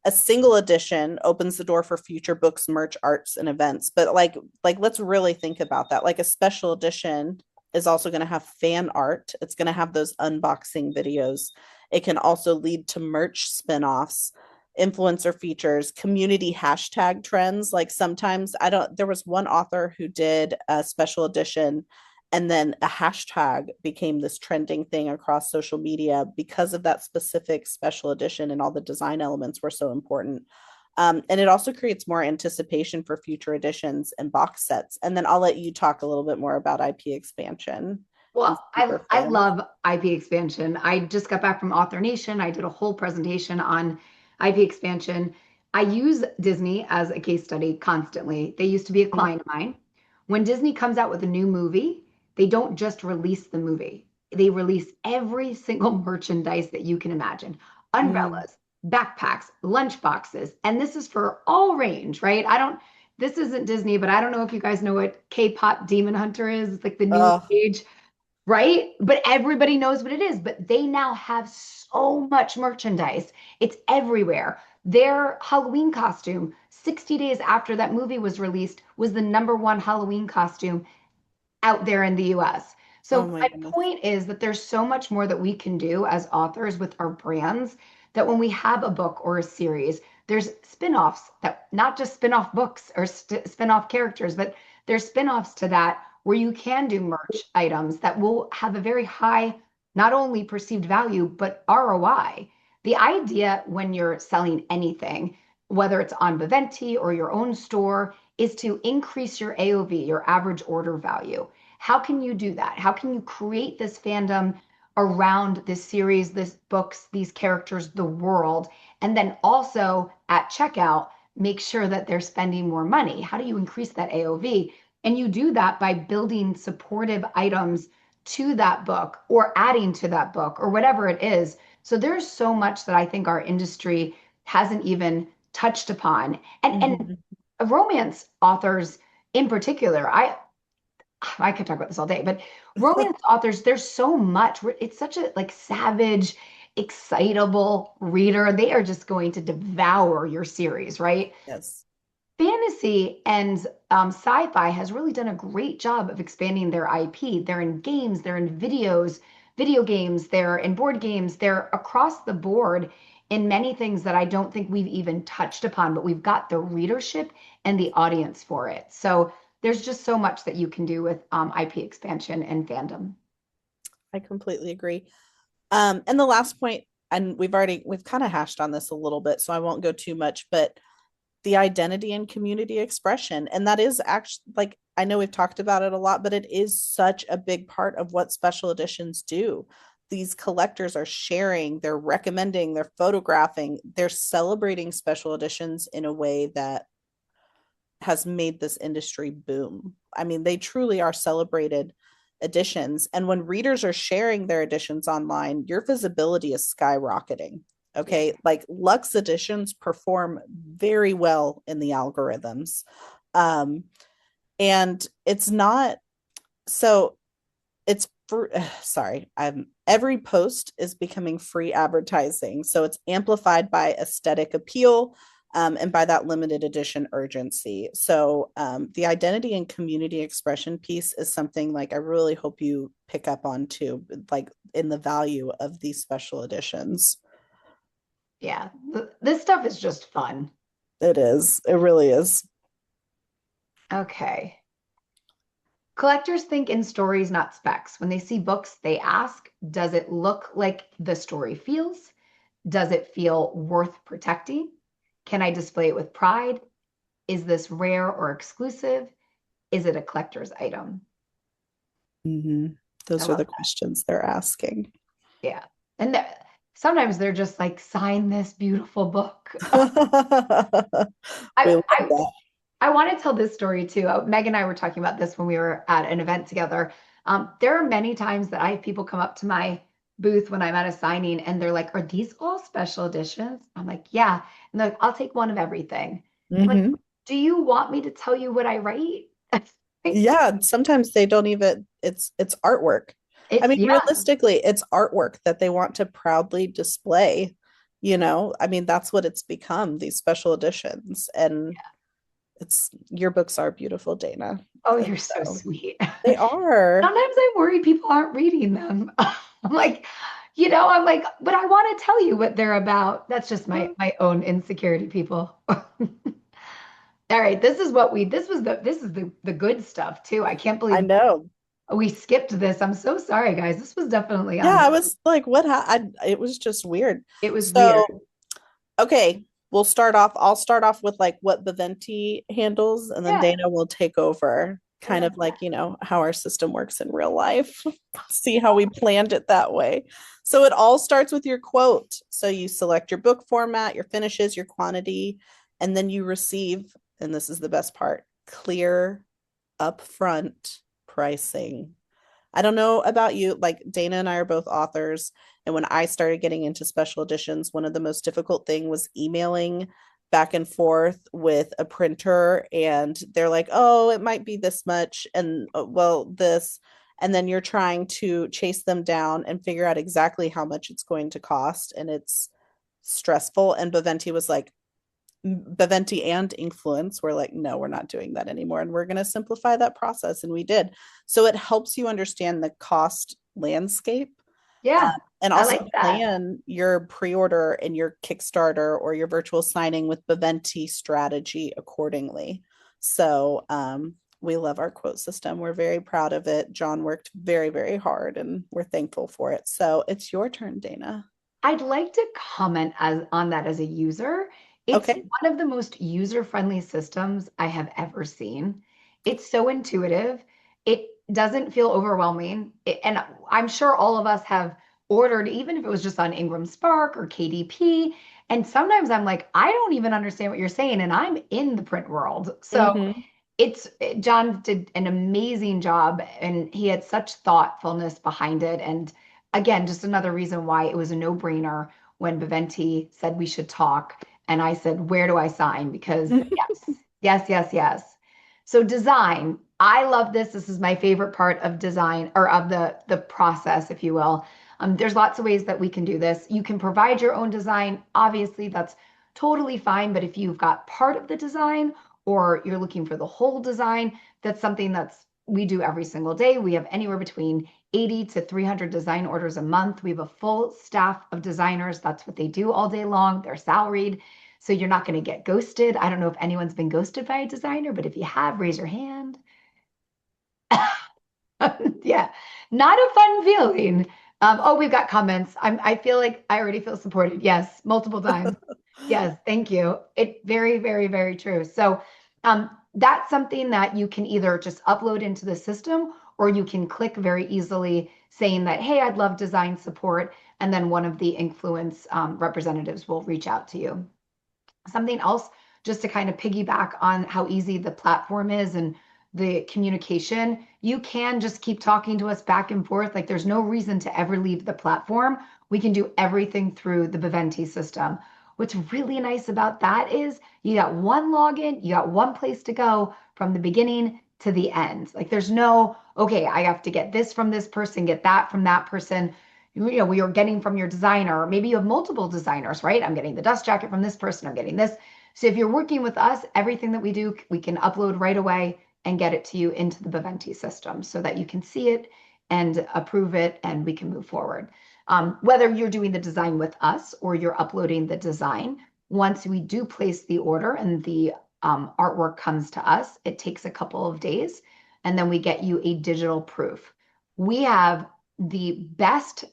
a single edition opens the door for future books, merch, arts, and events. But like let's really think about that. Like a special edition is also going to have fan art. It's going to have those unboxing videos. It can also lead to merch spin-offs, influencer features, community hashtag trends. Like sometimes I don't, there was one author who did a special edition and then a hashtag became this trending thing across social media because of that specific special edition, and all the design elements were so important. And it also creates more anticipation for future editions and box sets. And then I'll let you talk a little bit more about IP expansion and Well, super I fans. love IP expansion. I just got back from Author Nation. I did a whole presentation on IP expansion. I use Disney as a case study constantly. They used to be a client of mine. When Disney comes out with a new movie, they don't just release the movie. They release every single merchandise that you can imagine. Mm. Umbrellas, backpacks, lunch boxes, and this is for all range, right? I don't This isn't Disney, but I don't know if you guys know what K-pop Demon Hunter is. It's like the new Oh, age, right? But everybody knows what it is. But they now have so much merchandise, it's everywhere. Their Halloween costume, 60 days after that movie was released, was the number one Halloween costume out there in the US. oh So my my goodness. point is that there's so much more that we can do as authors with our brands, that when we have a book or a series, there's spin-offs, that not just spin-off books or spin-off characters, but there's spin-offs to that where you can do merch items that will have a very high, not only perceived value, but ROI. The idea when you're selling anything, whether it's on Viventi or your own store, is to increase your AOV, your average order value. How can you do that? How can you create this fandom around this series, this books, these characters, the world, and then also at checkout, make sure that they're spending more money? How do you increase that AOV? And you do that by building supportive items to that book or adding to that book or whatever it is. So there's so much that I think our industry hasn't even touched upon. And Mhm. romance authors in particular, I could talk about this all day, but romance authors, there's so much. It's such a like savage, excitable reader. They are just going to devour your series, right? Yes. Fantasy and sci-fi has really done a great job of expanding their IP. They're in games, they're in video games, they're in board games, they're across the board. in many things that I don't think we've even touched upon, but we've got the readership and the audience for it. So there's just so much that you can do with IP expansion and fandom. I completely agree. And the last point, and we've kind of hashed on this a little bit, so I won't go too much, but the identity and community expression. And that is actually, like, I know we've talked about it a lot, but it is such a big part of what special editions do. These collectors are sharing, they're recommending, they're photographing, they're celebrating special editions in a way that has made this industry boom. I mean, they truly are celebrated editions. And when readers are sharing their editions online, your visibility is skyrocketing. Yeah. Okay. Like Luxe editions perform very well in the algorithms. Um, and it's not so it's for sorry, I'm every post is becoming free advertising. So it's amplified by aesthetic appeal, and by that limited edition urgency. So the identity and community expression piece is something like I really hope you pick up on too, like in the value of these special editions. Yeah. This stuff is just fun. It is. It really is. Okay. Collectors think in stories, not specs. When they see books, they ask, does it look like the story feels? Does it feel worth protecting? Can I display it with pride? Is this rare or exclusive? Is it a collector's item? Mm-hmm. I Those are love the that. questions they're asking. Yeah. And sometimes they're just like, sign this beautiful book. We I, love I, that. I want to tell this story too. Meg and I were talking about this when we were at an event together. There are many times that I have people come up to my booth when I'm at a signing and they're like, are these all special editions? I'm like, yeah. And they're like, I'll take one of everything. I'm like, Mm-hmm. do you want me to tell you what I write? Yeah, sometimes they don't even it's artwork. I It's, mean, yeah, realistically, it's artwork that they want to proudly display, you know? I mean, that's what it's become, these special editions. And it's your books are beautiful, Dana. oh, And you're so so sweet. they are. Sometimes I'm worried people aren't reading them. I'm like, I'm like, but I want to tell you what they're about. That's just my own insecurity, people. All right, this is the good stuff too. I can't I believe know. we skipped this. I'm so sorry, guys. This was definitely Yeah, I was like, it was just weird. it was weird. So okay, I'll start off with like what Beventi handles, and then Yeah, Dana will take over, I kind love of that. like, how our system works in real life. See how we planned it that way. So it all starts with your quote. So you select your book format, your finishes, your quantity, and then you receive, and this is the best part, clear upfront pricing. I don't know about you, like Dana and I are both authors. And when I started getting into special editions, one of the most difficult thing was emailing back and forth with a printer. And they're like, oh, it might be this much. And well, this. And then you're trying to chase them down and figure out exactly how much it's going to cost. And it's stressful. And Baventi was like, Beventi and INKfluence were like, no, we're not doing that anymore. And we're going to simplify that process. And we did. So it helps you understand the cost landscape, um, Yeah, and I also like that. plan your pre-order and your Kickstarter or your virtual signing with Beventi strategy accordingly. So we love our quote system. We're very proud of it. John worked very, very hard and we're thankful for it. So it's your turn, Dana. I'd like to comment on that as a user. It's Okay. one of the most user-friendly systems I have ever seen. It's so intuitive. It doesn't feel overwhelming. And I'm sure all of us have ordered, even if it was just on Ingram Spark or KDP. And sometimes I'm like, I don't even understand what you're saying, and I'm in the print world. So Mm-hmm. John did an amazing job and he had such thoughtfulness behind it. And again, just another reason why it was a no-brainer when Beventi said we should talk. And I said, where do I sign? Because yes, yes, yes, yes. So design, I love this. This is my favorite part of design or of the process, if you will. There's lots of ways that we can do this. You can provide your own design. Obviously, that's totally fine. But if you've got part of the design or you're looking for the whole design, that's something that's we do every single day. We have anywhere between 80 to 300 design orders a month. We have a full staff of designers. That's what they do all day long. They're salaried. So you're not going to get ghosted. I don't know if anyone's been ghosted by a designer, but if you have, raise your hand. Yeah, not a fun feeling. Oh, we've got comments. I feel like I already feel supported. Yes, multiple times. Yes, thank you. It very, very, very true. So that's something that you can either just upload into the system or you can click very easily saying that, hey, I'd love design support. And then one of the Influence representatives will reach out to you. Something else, just to kind of piggyback on how easy the platform is and the communication, you can just keep talking to us back and forth. Like there's no reason to ever leave the platform. We can do everything through the Beventi system. What's really nice about that is you got one login, you got one place to go from the beginning to the end. Like there's no, okay, I have to get this from this person, get that from that person. You know, you're getting from your designer, or maybe you have multiple designers, right? I'm getting the dust jacket from this person, I'm getting this. So if you're working with us, everything that we do, we can upload right away and get it to you into the Beventi system so that you can see it and approve it and we can move forward. Whether you're doing the design with us or you're uploading the design, once we do place the order and the artwork comes to us, it takes a couple of days and then we get you a digital proof. We have the best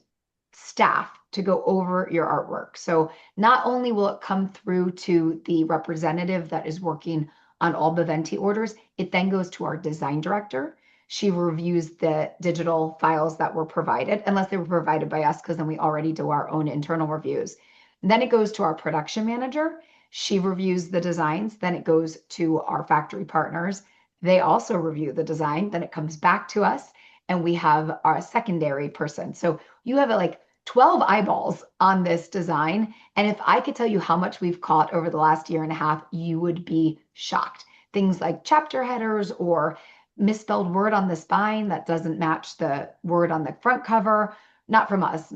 staff to go over your artwork. So not only will it come through to the representative that is working on all Beventi orders, it then goes to our design director. She reviews the digital files that were provided, unless they were provided by us, because then we already do our own internal reviews. And then it goes to our production manager. She reviews the designs. Then it goes to our factory partners. They also review the design. Then it comes back to us, and we have our secondary person. So you have like 12 eyeballs on this design. And if I could tell you how much we've caught over the last year and a half, you would be shocked. Things like chapter headers or misspelled word on the spine that doesn't match the word on the front cover. Not from us,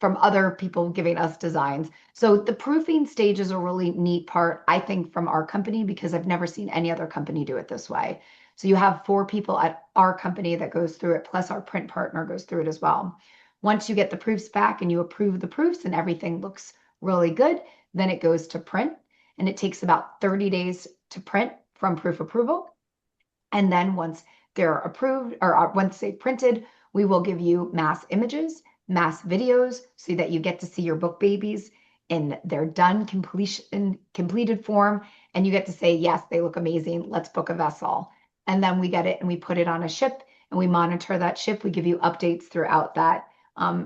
from other people giving us designs. So the proofing stage is a really neat part, I think, from our company, because I've never seen any other company do it this way. So you have 4 people at our company that goes through it, plus our print partner goes through it as well. Once you get the proofs back and you approve the proofs and everything looks really good, then it goes to print, and it takes about 30 days to print from proof approval. And then once they're approved, or once they printed, we will give you mass images, mass videos, so that you get to see your book babies in their done completed form. And you get to say, yes, they look amazing. Let's book a vessel. And then we get it and we put it on a ship and we monitor that ship. We give you updates throughout that.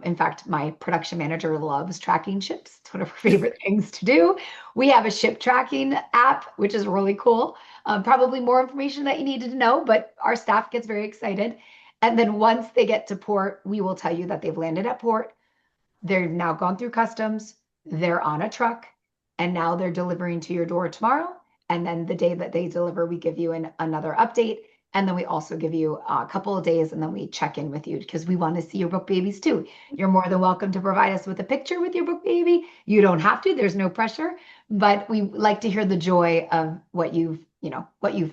In fact, my production manager loves tracking ships. It's one of her favorite things to do. We have a ship tracking app, which is really cool. Probably more information that you needed to know, but our staff gets very excited. And then once they get to port, we will tell you that they've landed at port. They're now gone through customs. They're on a truck, and now they're delivering to your door tomorrow. And then the day that they deliver, we give you another update. And then we also give you a couple of days and then we check in with you because we want to see your book babies too. You're more than welcome to provide us with a picture with your book baby. You don't have to, there's no pressure, but we like to hear the joy of what you've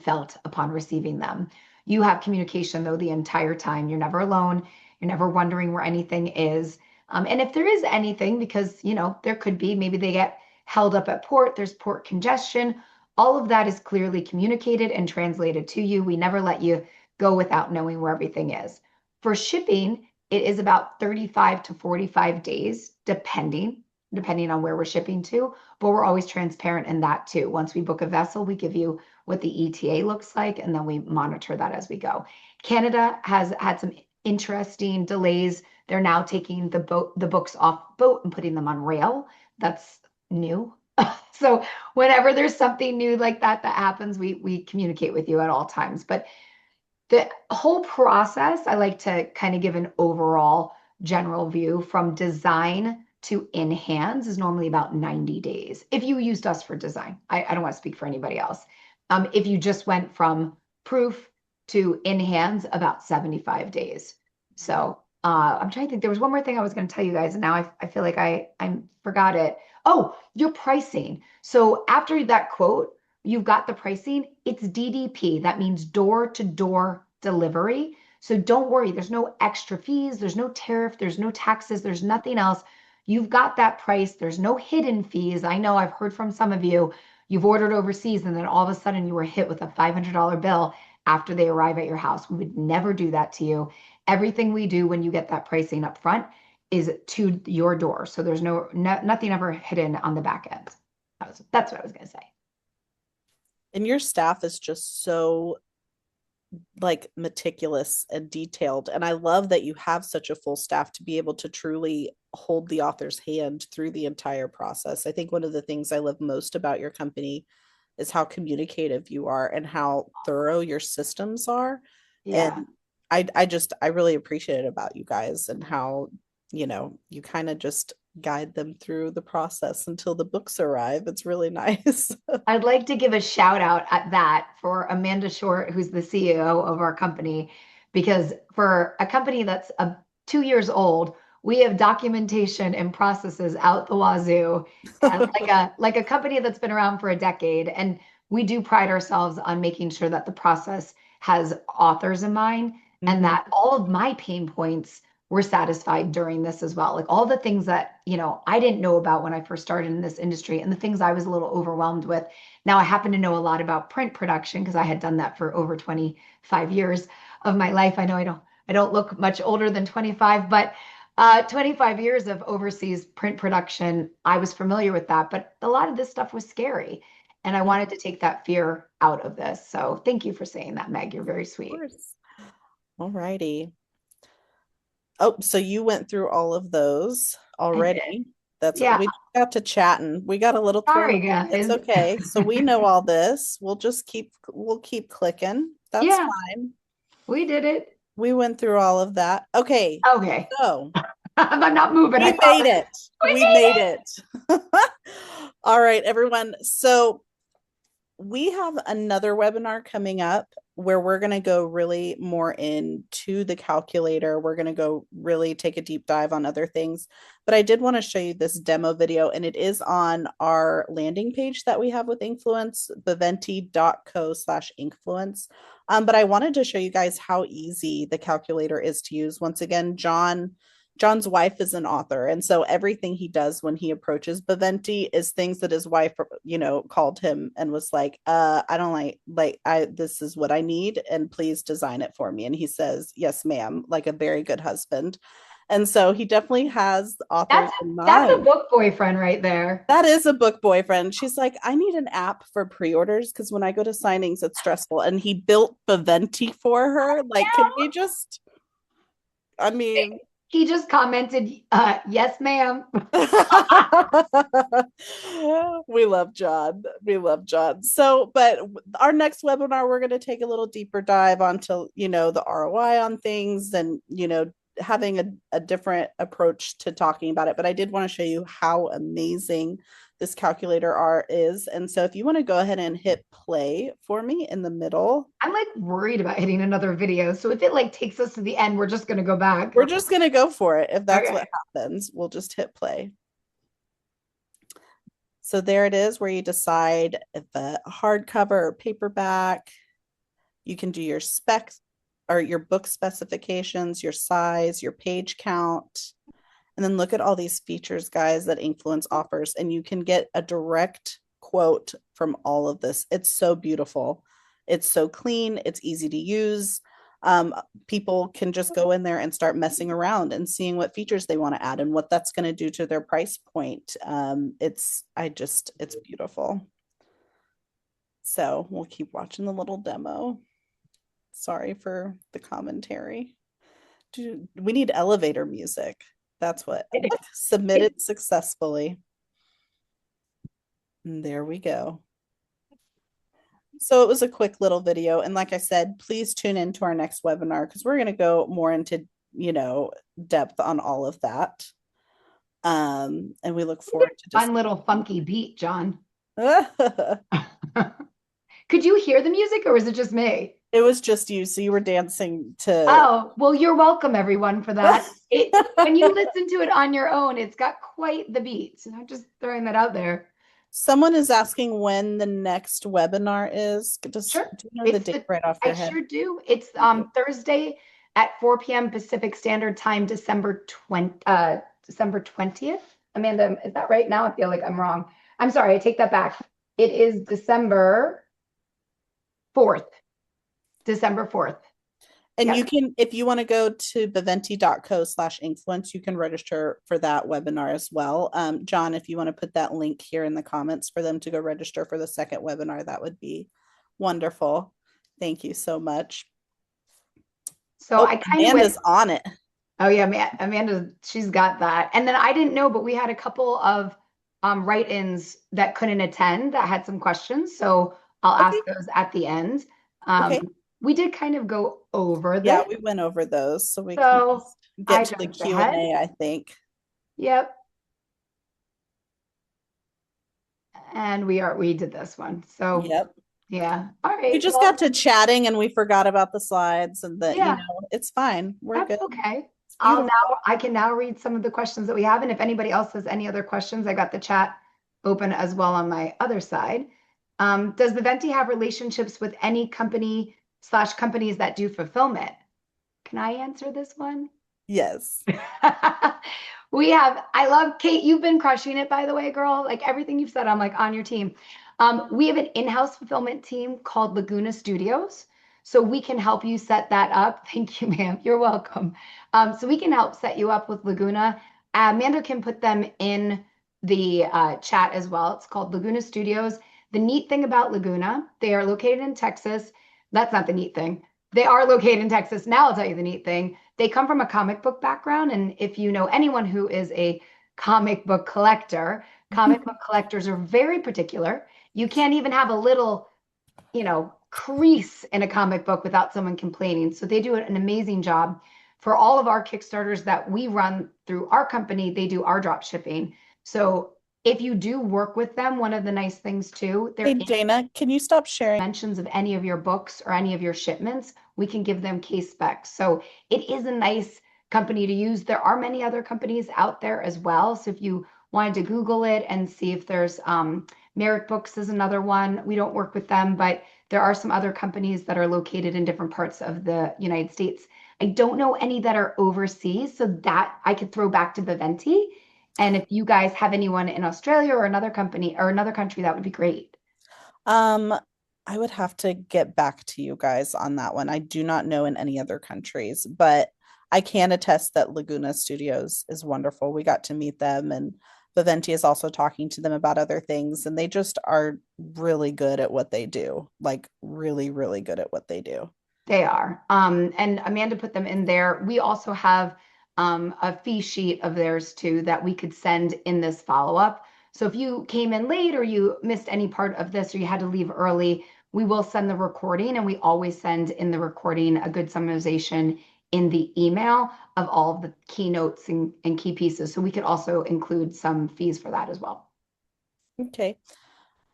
felt upon receiving them. You have communication though the entire time. You're never alone. You're never wondering where anything is. And if there is anything, because there could be, maybe they get held up at port, there's port congestion. All of that is clearly communicated and translated to you. We never let you go without knowing where everything is. For shipping, it is about 35 to 45 days, depending on where we're shipping to, but we're always transparent in that too. Once we book a vessel, we give you what the ETA looks like, and then we monitor that as we go. Canada has had some interesting delays. They're now taking the books off boat and putting them on rail. That's new. So whenever there's something new like that happens, we communicate with you at all times. But the whole process, I like to kind of give an overall general view from design to in hands is normally about 90 days. If you used us for design, I don't want to speak for anybody else. If you just went from proof to in hands, about 75 days. So I'm trying to think. There was one more thing I was going to tell you guys, and now I feel like I forgot it. Oh, your pricing. So after that quote, you've got the pricing. It's DDP. That means door to door delivery. So don't worry, there's no extra fees, there's no tariff, there's no taxes, there's nothing else. You've got that price. There's no hidden fees. I know I've heard from some of you, you've ordered overseas and then all of a sudden you were hit with a $500 bill after they arrive at your house. We would never do that to you. Everything we do when you get that pricing up front is to your door. So there's nothing ever hidden on the back end. That's what I was going to say. And your staff is just so like meticulous and detailed. And I love that you have such a full staff to be able to truly hold the author's hand through the entire process. I think one of the things I love most about your company is how communicative you are and how thorough your systems are. Yeah. And I really appreciate it about you guys and how, you kind of just guide them through the process until the books arrive. It's really nice. I'd like to give a shout out at that for Amanda Short, who's the CEO of our company, because for a company that's 2 years old, we have documentation and processes out the wazoo, like a company that's been around for a decade, and we do pride ourselves on making sure that the process has authors in mind, and Mhm. that all of my pain points were satisfied during this as well. Like all the things that, I didn't know about when I first started in this industry and the things I was a little overwhelmed with. Now I happen to know a lot about print production because I had done that for over 25 years of my life. I know I don't look much older than 25, but 25 years of overseas print production, I was familiar with that, but a lot of this stuff was scary. And I Of wanted to take that fear out of this. So thank you for saying that, Meg. You're very sweet. course. All righty. Oh, so you went through all of those I did. already. That's Yeah. we got to chatting. We got a little thrown Sorry, off. It's guys. okay. So we know all this. We'll keep clicking. That's Yeah, fine. we did it. We went through all of that. Okay. Okay. So I'm not moving, I we made promise. it. We We made made it. it. All right, everyone. So we have another webinar coming up where we're going to go really more into the calculator. We're going to go really take a deep dive on other things. But I did want to show you this demo video, and it is on our landing page that we have with Inkfluence, beventi.co/Inkfluence. But I wanted to show you guys how easy the calculator is to use. Once again, John's wife is an author, and so everything he does when he approaches Beventi is things that his wife, called him and was like, I don't I this is what I need, and please design it for me. And he says, yes, ma'am, like a very good husband. And so he definitely has authors That's in that's a mind. book boyfriend right there. That is a book boyfriend. She's like, I need an app for pre-orders because when I go to signings, it's stressful. And he built Beventi for her. Like, can we just, I mean, He just commented, yes, ma'am. we love John. We love John. So, but our next webinar, we're going to take a little deeper dive onto, the ROI on things and, having a different approach to talking about it. But I did want to show you how amazing this calculator art is. And so if you want to go ahead and hit play for me in the middle, I'm like worried about hitting another video. So if it like takes us to the end, we're just gonna go back. we're just going to go for it. If that's Okay. what happens, we'll just hit play. So there it is where you decide if a hardcover or paperback. You can do your specs or your book specifications, your size, your page count, and then look at all these features, guys, that Inkfluence offers, and you can get a direct quote from all of this. It's so beautiful. It's so clean. It's easy to use. People can just go in there and start messing around and seeing what features they want to add and what that's going to do to their price point. It's beautiful. So we'll keep watching the little demo. Sorry for the commentary. We need elevator music. That's what. It, it, Submitted successfully. And there we go. So it was a quick little video. And like I said, please tune into our next webinar because we're going to go more into, depth on all of that. And we look forward to just fun little funky beat, John. Could you hear the music or was it just me? it was just you. So you were dancing to Oh, well, you're welcome, everyone, for that. When you listen to it on your own, it's got quite the beats. And I'm just throwing that out there. Someone is asking when the next webinar is. Just Sure. do you know the It's date the right off I your head? sure do. It's Thursday, at 4 p.m. Pacific Standard Time, December 20th. Amanda, is that right? Now I feel like I'm wrong. I'm sorry, I take that back. It is December 4th. December 4th. And you Yep. can, if you want to go to beventi.co/influence, you can register for that webinar as well. John, if you want to put that link here in the comments for them to go register for the second webinar, that would be wonderful. Thank you so much. So Oh, I kind of went, Amanda's on it. oh yeah, Amanda, she's got that. And then I didn't know, but we had a couple of write-ins that couldn't attend that had some questions. So I'll ask Okay. those at the end. Um, Okay. we did kind of go over Yeah, this, we went over those, so we can so just I get to the jumped ahead. Q&A, I think. Yep. And we did this one. So Yep. yeah. All We right. just got Well, to chatting and we forgot about the slides and that, yeah, it's fine. We're that's good. okay. It's beautiful. I can now read some of the questions that we have. And if anybody else has any other questions, I got the chat open as well on my other side. Does Viventi have relationships with any company/companies that do fulfillment? Can I answer this one? Yes. I love Kate. You've been crushing it, by the way, girl. Like everything you've said, I'm like on your team. We have an in-house fulfillment team called Laguna Studios. So we can help you set that up. Thank you, ma'am. You're welcome. So we can help set you up with Laguna. Amanda can put them in the chat as well. It's called Laguna Studios. The neat thing about Laguna, they are located in Texas. That's not the neat thing. They are located in Texas. Now I'll tell you the neat thing. They come from a comic book background. And if you know anyone who is a comic book collector, comic book collectors are very particular. You can't even have a little, crease in a comic book without someone complaining. So they do an amazing job. For all of our Kickstarters that we run through our company, they do our drop shipping. So if you do work with them, one of the nice things too, Hey, they're Dana, can you stop sharing? mentions of any of your books or any of your shipments, we can give them case specs. So it is a nice company to use. There are many other companies out there as well. So if you wanted to Google it and see if there's Merrick Books is another one. We don't work with them, but there are some other companies that are located in different parts of the United States. I don't know any that are overseas, so that I could throw back to Beventi. And if you guys have anyone in Australia or another company or another country, that would be great. Um, I would have to get back to you guys on that one. I do not know in any other countries, but I can attest that Laguna Studios is wonderful. We got to meet them, and Viventi is also talking to them about other things, and they just are really good at what they do. Like really, really good at what they do. They are. And Amanda put them in there. We also have a fee sheet of theirs too that we could send in this follow-up. So if you came in late or you missed any part of this or you had to leave early, we will send the recording and we always send in the recording a good summarization in the email of all of the keynotes and key pieces. So we could also include some fees for that as well. Okay.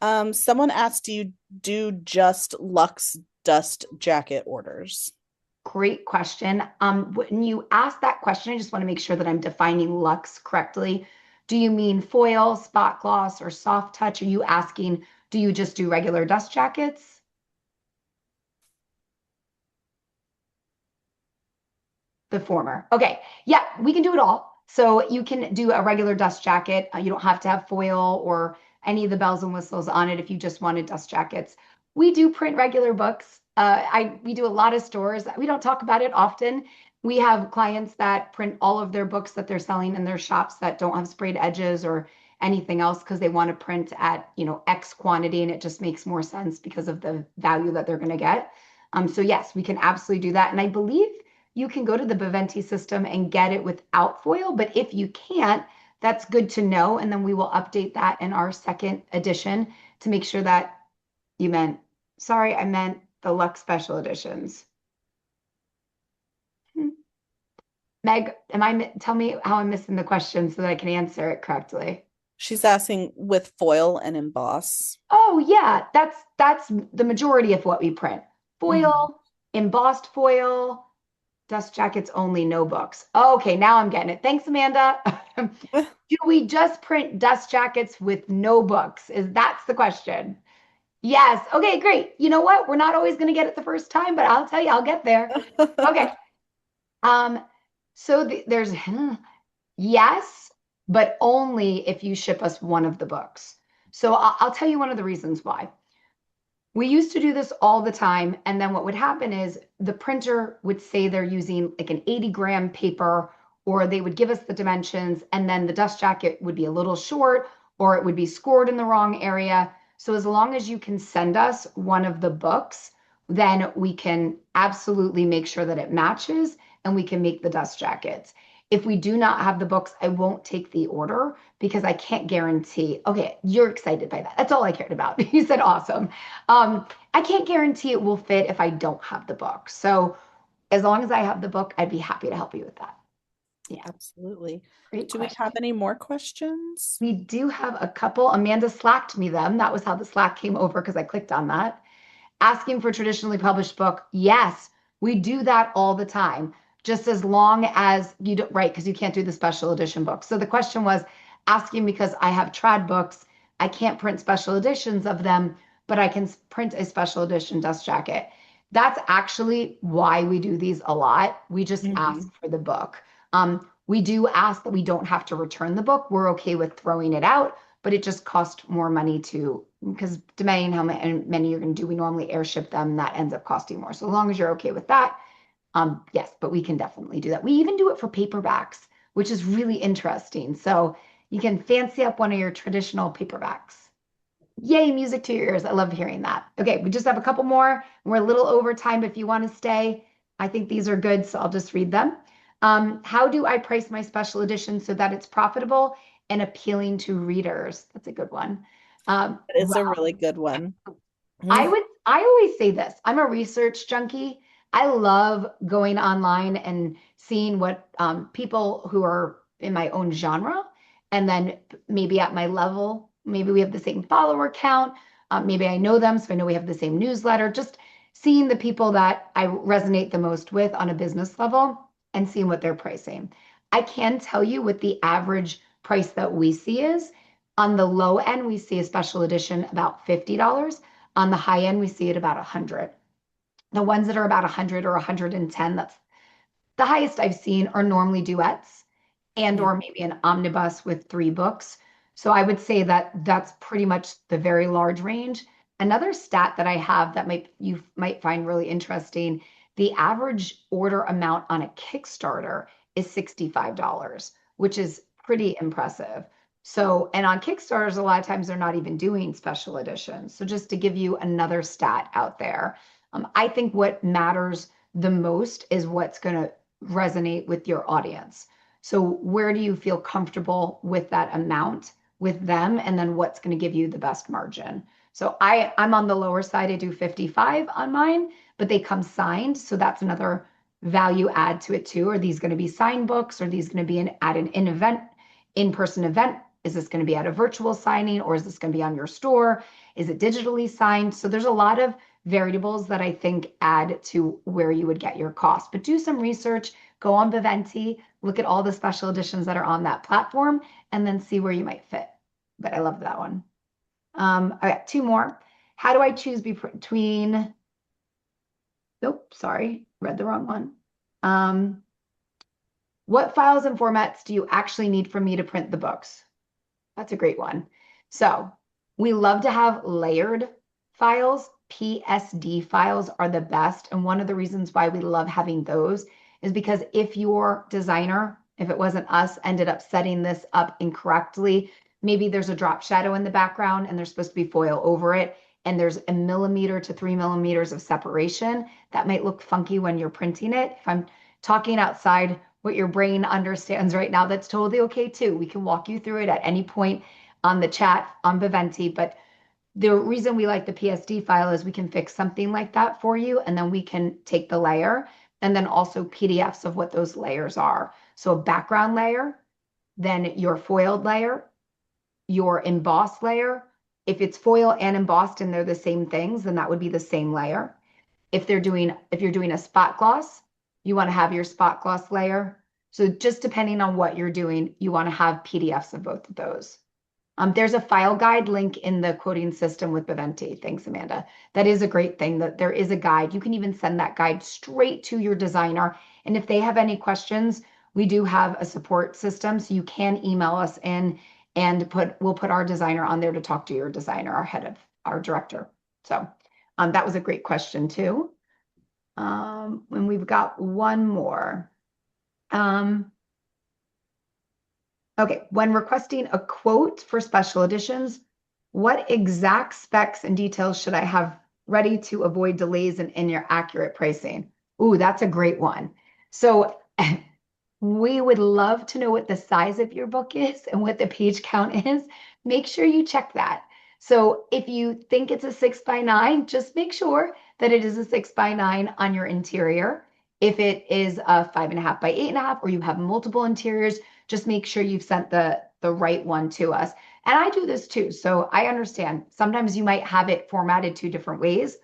Someone asked, do you do just Luxe dust jacket orders? Great question. When you ask that question, I just want to make sure that I'm defining Luxe correctly. Do you mean foil, spot gloss, or soft touch? Are you asking, do you just do regular dust jackets? The former. Okay. Yeah, we can do it all. So you can do a regular dust jacket. You don't have to have foil or any of the bells and whistles on it if you just wanted dust jackets. We do print regular books. We do a lot of stores. We don't talk about it often. We have clients that print all of their books that they're selling in their shops that don't have sprayed edges or anything else because they want to print at, X quantity and it just makes more sense because of the value that they're going to get. So yes, we can absolutely do that. And I believe you can go to the Beventi system and get it without foil. But if you can't, that's good to know. And then we will update that in our second edition to make sure that sorry, I meant the Lux Special Editions. Meg, tell me how I'm missing the question so that I can answer it correctly. She's asking with foil and emboss. Oh yeah, that's the majority of what we print. Mhm. Foil, embossed foil, dust jackets only, no books. Okay, now I'm getting it. Thanks, Amanda. Do we just print dust jackets with no books? That's the question. Yes. Okay, great. You know what? We're not always going to get it the first time, but I'll tell you, I'll get there. Okay. Um, there's yes, but only if you ship us one of the books. So I'll tell you one of the reasons why. We used to do this all the time. And then what would happen is the printer would say they're using like an 80-gram paper, or they would give us the dimensions, and then the dust jacket would be a little short, or it would be scored in the wrong area. So as long as you can send us one of the books, then we can absolutely make sure that it matches and we can make the dust jackets. If we do not have the books, I won't take the order because I can't guarantee. Okay, you're excited by that. That's all I cared about. You said awesome. Um, I can't guarantee it will fit if I don't have the book. So as long as I have the book, I'd be happy to help you with that. Yeah, Absolutely. great Do we have question. any more questions? We do have a couple. Amanda slacked me them. That was how the Slack came over because I clicked on that. Asking for traditionally published book. Yes, we do that all the time. Just as long as you don't, right, because you can't do the special edition books. So the question was asking because I have trad books. I can't print special editions of them, but I can print a special edition dust jacket. That's actually why we do these a lot. We just Hmm. ask for the book. We do ask that we don't have to return the book. We're okay with throwing it out, but it just costs more money to, because depending how many you're going to do, we normally airship them. That ends up costing more. So as long as you're okay with that, yes, but we can definitely do that. We even do it for paperbacks, which is really interesting. So you can fancy up one of your traditional paperbacks. Yay, music to your ears. I love hearing that. Okay, we just have a couple more. We're a little over time, but if you want to stay, I think these are good, so I'll just read them. How do I price my special edition so that it's profitable and appealing to readers? That's a good one. That is a Well, really good one. I Mhm. would, I always say this. I'm a research junkie. I love going online and seeing what people who are in my own genre, and then maybe at my level, maybe we have the same follower count. Maybe I know them, so I know we have the same newsletter. Just seeing the people that I resonate the most with on a business level and seeing what they're pricing. I can tell you what the average price that we see is. On the low end, we see a special edition about $50. On the high end, we see it about 100. The ones that are about 100 or 110, that's the highest I've seen, are normally duets and Mm. or maybe an omnibus with 3 books. So I would say that that's pretty much the very large range. Another stat that I have that might you might find really interesting, the average order amount on a Kickstarter is $65, which is pretty impressive. So, and on Kickstarters, a lot of times they're not even doing special editions. So just to give you another stat out there, I think what matters the most is what's going to resonate with your audience. So where do you feel comfortable with that amount with them? And then what's going to give you the best margin? So I'm on the lower side. I do 55 on mine, but they come signed. So that's another value add to it too. Are these going to be signed books? Are these going to be at an in-person event? Is this going to be at a virtual signing, or is this going to be on your store? Is it digitally signed? So there's a lot of variables that I think add to where you would get your cost. But do some research, go on Beventi, look at all the special editions that are on that platform, and then see where you might fit. But I love that one. I got 2 more. How do I choose between, nope, sorry, read the wrong one. Um, what files and formats do you actually need from me to print the books? That's a great one. So we love to have layered files. PSD files are the best. And one of the reasons why we love having those is because if your designer, if it wasn't us, ended up setting this up incorrectly, maybe there's a drop shadow in the background and there's supposed to be foil over it, and there's a millimeter to 3 millimeters of separation, that might look funky when you're printing it. If I'm talking outside what your brain understands right now, that's totally okay too. We can walk you through it at any point on the chat on Beventi. But the reason we like the PSD file is we can fix something like that for you, and then we can take the layer and then also PDFs of what those layers are. So a background layer, then your foiled layer, your embossed layer. If it's foil and embossed and they're the same things, then that would be the same layer. If you're doing a spot gloss, you want to have your spot gloss layer. So just depending on what you're doing, you want to have PDFs of both of those. There's a file guide link in the quoting system with Beventi. Thanks, Amanda. That is a great thing that there is a guide. You can even send that guide straight to your designer. And if they have any questions, we do have a support system. So you can email us in and we'll put our designer on there to talk to your designer, our director. So that was a great question too. And we've got one more. Okay, when requesting a quote for special editions, what exact specs and details should I have ready to avoid delays and inaccurate pricing? Ooh, that's a great one. So we would love to know what the size of your book is and what the page count is. Make sure you check that. So if you think it's a 6x9, just make sure that it is a 6x9 on your interior. If it is a 5.5 by 8.5, or you have multiple interiors, just make sure you've sent the right one to us. And I do this too. So I understand sometimes you might have it formatted two different ways,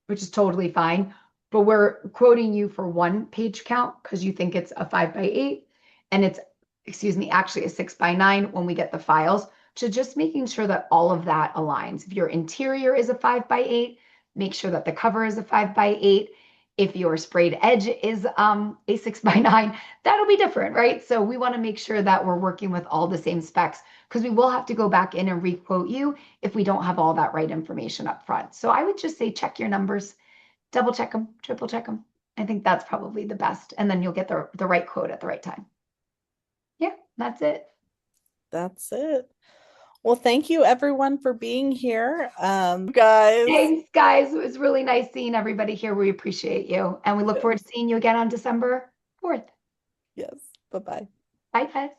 which is totally fine. But we're quoting you for one page count because you think it's a 5x8 and it's, excuse me, actually a 6x9 when we get the files. So just making sure that all of that aligns. If your interior is a 5x8, make sure that the cover is a 5x8. If your sprayed edge is a 6x9, that'll be different, right? So we want to make sure that we're working with all the same specs because we will have to go back in and requote you if we don't have all that right information up front. So I would just say check your numbers, double check them, triple check them. I think that's probably the best. And then you'll get the right quote at the right time. Yeah, that's it. That's it. Well, thank you everyone for being here. Guys. Thanks, guys. It was really nice seeing everybody here. We appreciate you. And we look Yes. forward to seeing you again on December 4th. Yes. Bye-bye. Bye, guys.